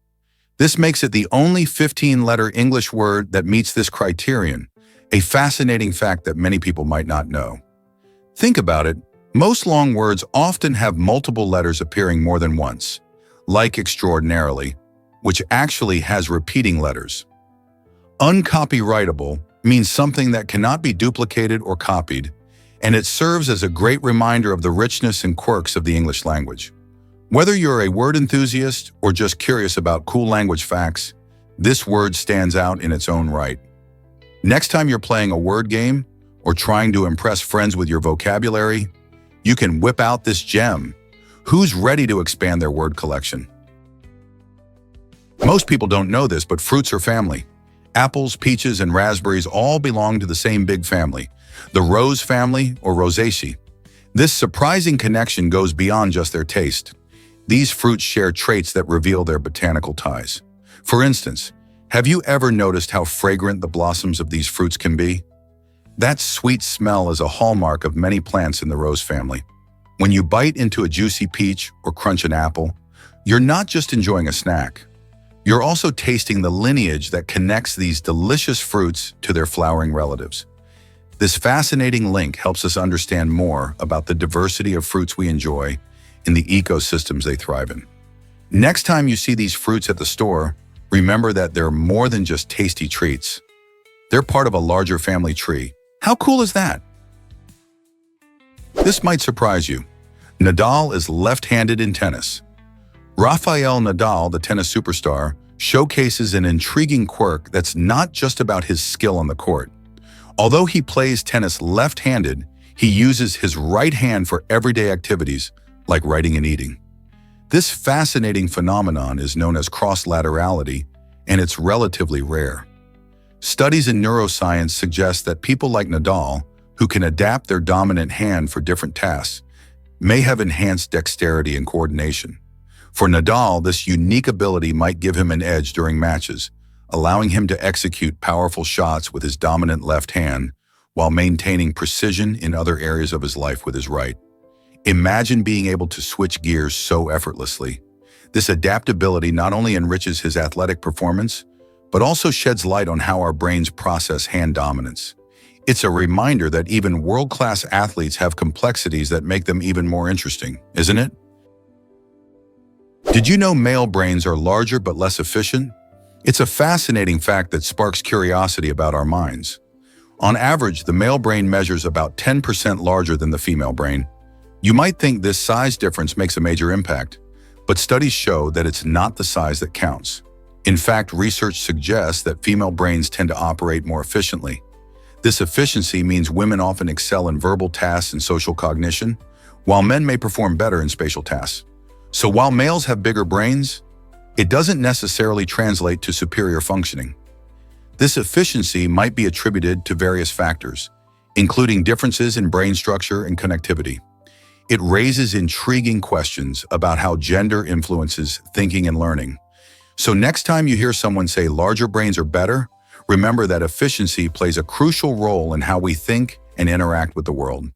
This makes it the only 15-letter English word that meets this criterion, a fascinating fact that many people might not know. Think about it. Most long words often have multiple letters appearing more than once, like extraordinarily, which actually has repeating letters. Uncopyrightable means something that cannot be duplicated or copied, and it serves as a great reminder of the richness and quirks of the English language. Whether you're a word enthusiast or just curious about cool language facts, this word stands out in its own right. Next time you're playing a word game or trying to impress friends with your vocabulary, you can whip out this gem. Who's ready to expand their word collection? Most people don't know this, but fruits are family. Apples, peaches, and raspberries all belong to the same big family, the rose family or Rosaceae. This surprising connection goes beyond just their taste. These fruits share traits that reveal their botanical ties. For instance, have you ever noticed how fragrant the blossoms of these fruits can be? That sweet smell is a hallmark of many plants in the rose family. When you bite into a juicy peach or crunch an apple, you're not just enjoying a snack. You're also tasting the lineage that connects these delicious fruits to their flowering relatives. This fascinating link helps us understand more about the diversity of fruits we enjoy and the ecosystems they thrive in. Next time you see these fruits at the store, remember that they're more than just tasty treats. They're part of a larger family tree. How cool is that? This might surprise you. Nadal is left-handed in tennis. Rafael Nadal, the tennis superstar, showcases an intriguing quirk that's not just about his skill on the court. Although he plays tennis left-handed, he uses his right hand for everyday activities like writing and eating. This fascinating phenomenon is known as cross-laterality, and it's relatively rare. Studies in neuroscience suggest that people like Nadal, who can adapt their dominant hand for different tasks, may have enhanced dexterity and coordination. For Nadal, this unique ability might give him an edge during matches, allowing him to execute powerful shots with his dominant left hand while maintaining precision in other areas of his life with his right. Imagine being able to switch gears so effortlessly. This adaptability not only enriches his athletic performance, but also sheds light on how our brains process hand dominance. It's a reminder that even world-class athletes have complexities that make them even more interesting, isn't it? Did you know male brains are larger but less efficient? It's a fascinating fact that sparks curiosity about our minds. On average, the male brain measures about 10% larger than the female brain. You might think this size difference makes a major impact, but studies show that it's not the size that counts. In fact, research suggests that female brains tend to operate more efficiently. This efficiency means women often excel in verbal tasks and social cognition, while men may perform better in spatial tasks. So while males have bigger brains, it doesn't necessarily translate to superior functioning. This efficiency might be attributed to various factors, including differences in brain structure and connectivity. It raises intriguing questions about how gender influences thinking and learning. So next time you hear someone say larger brains are better, remember that efficiency plays a crucial role in how we think and interact with the world.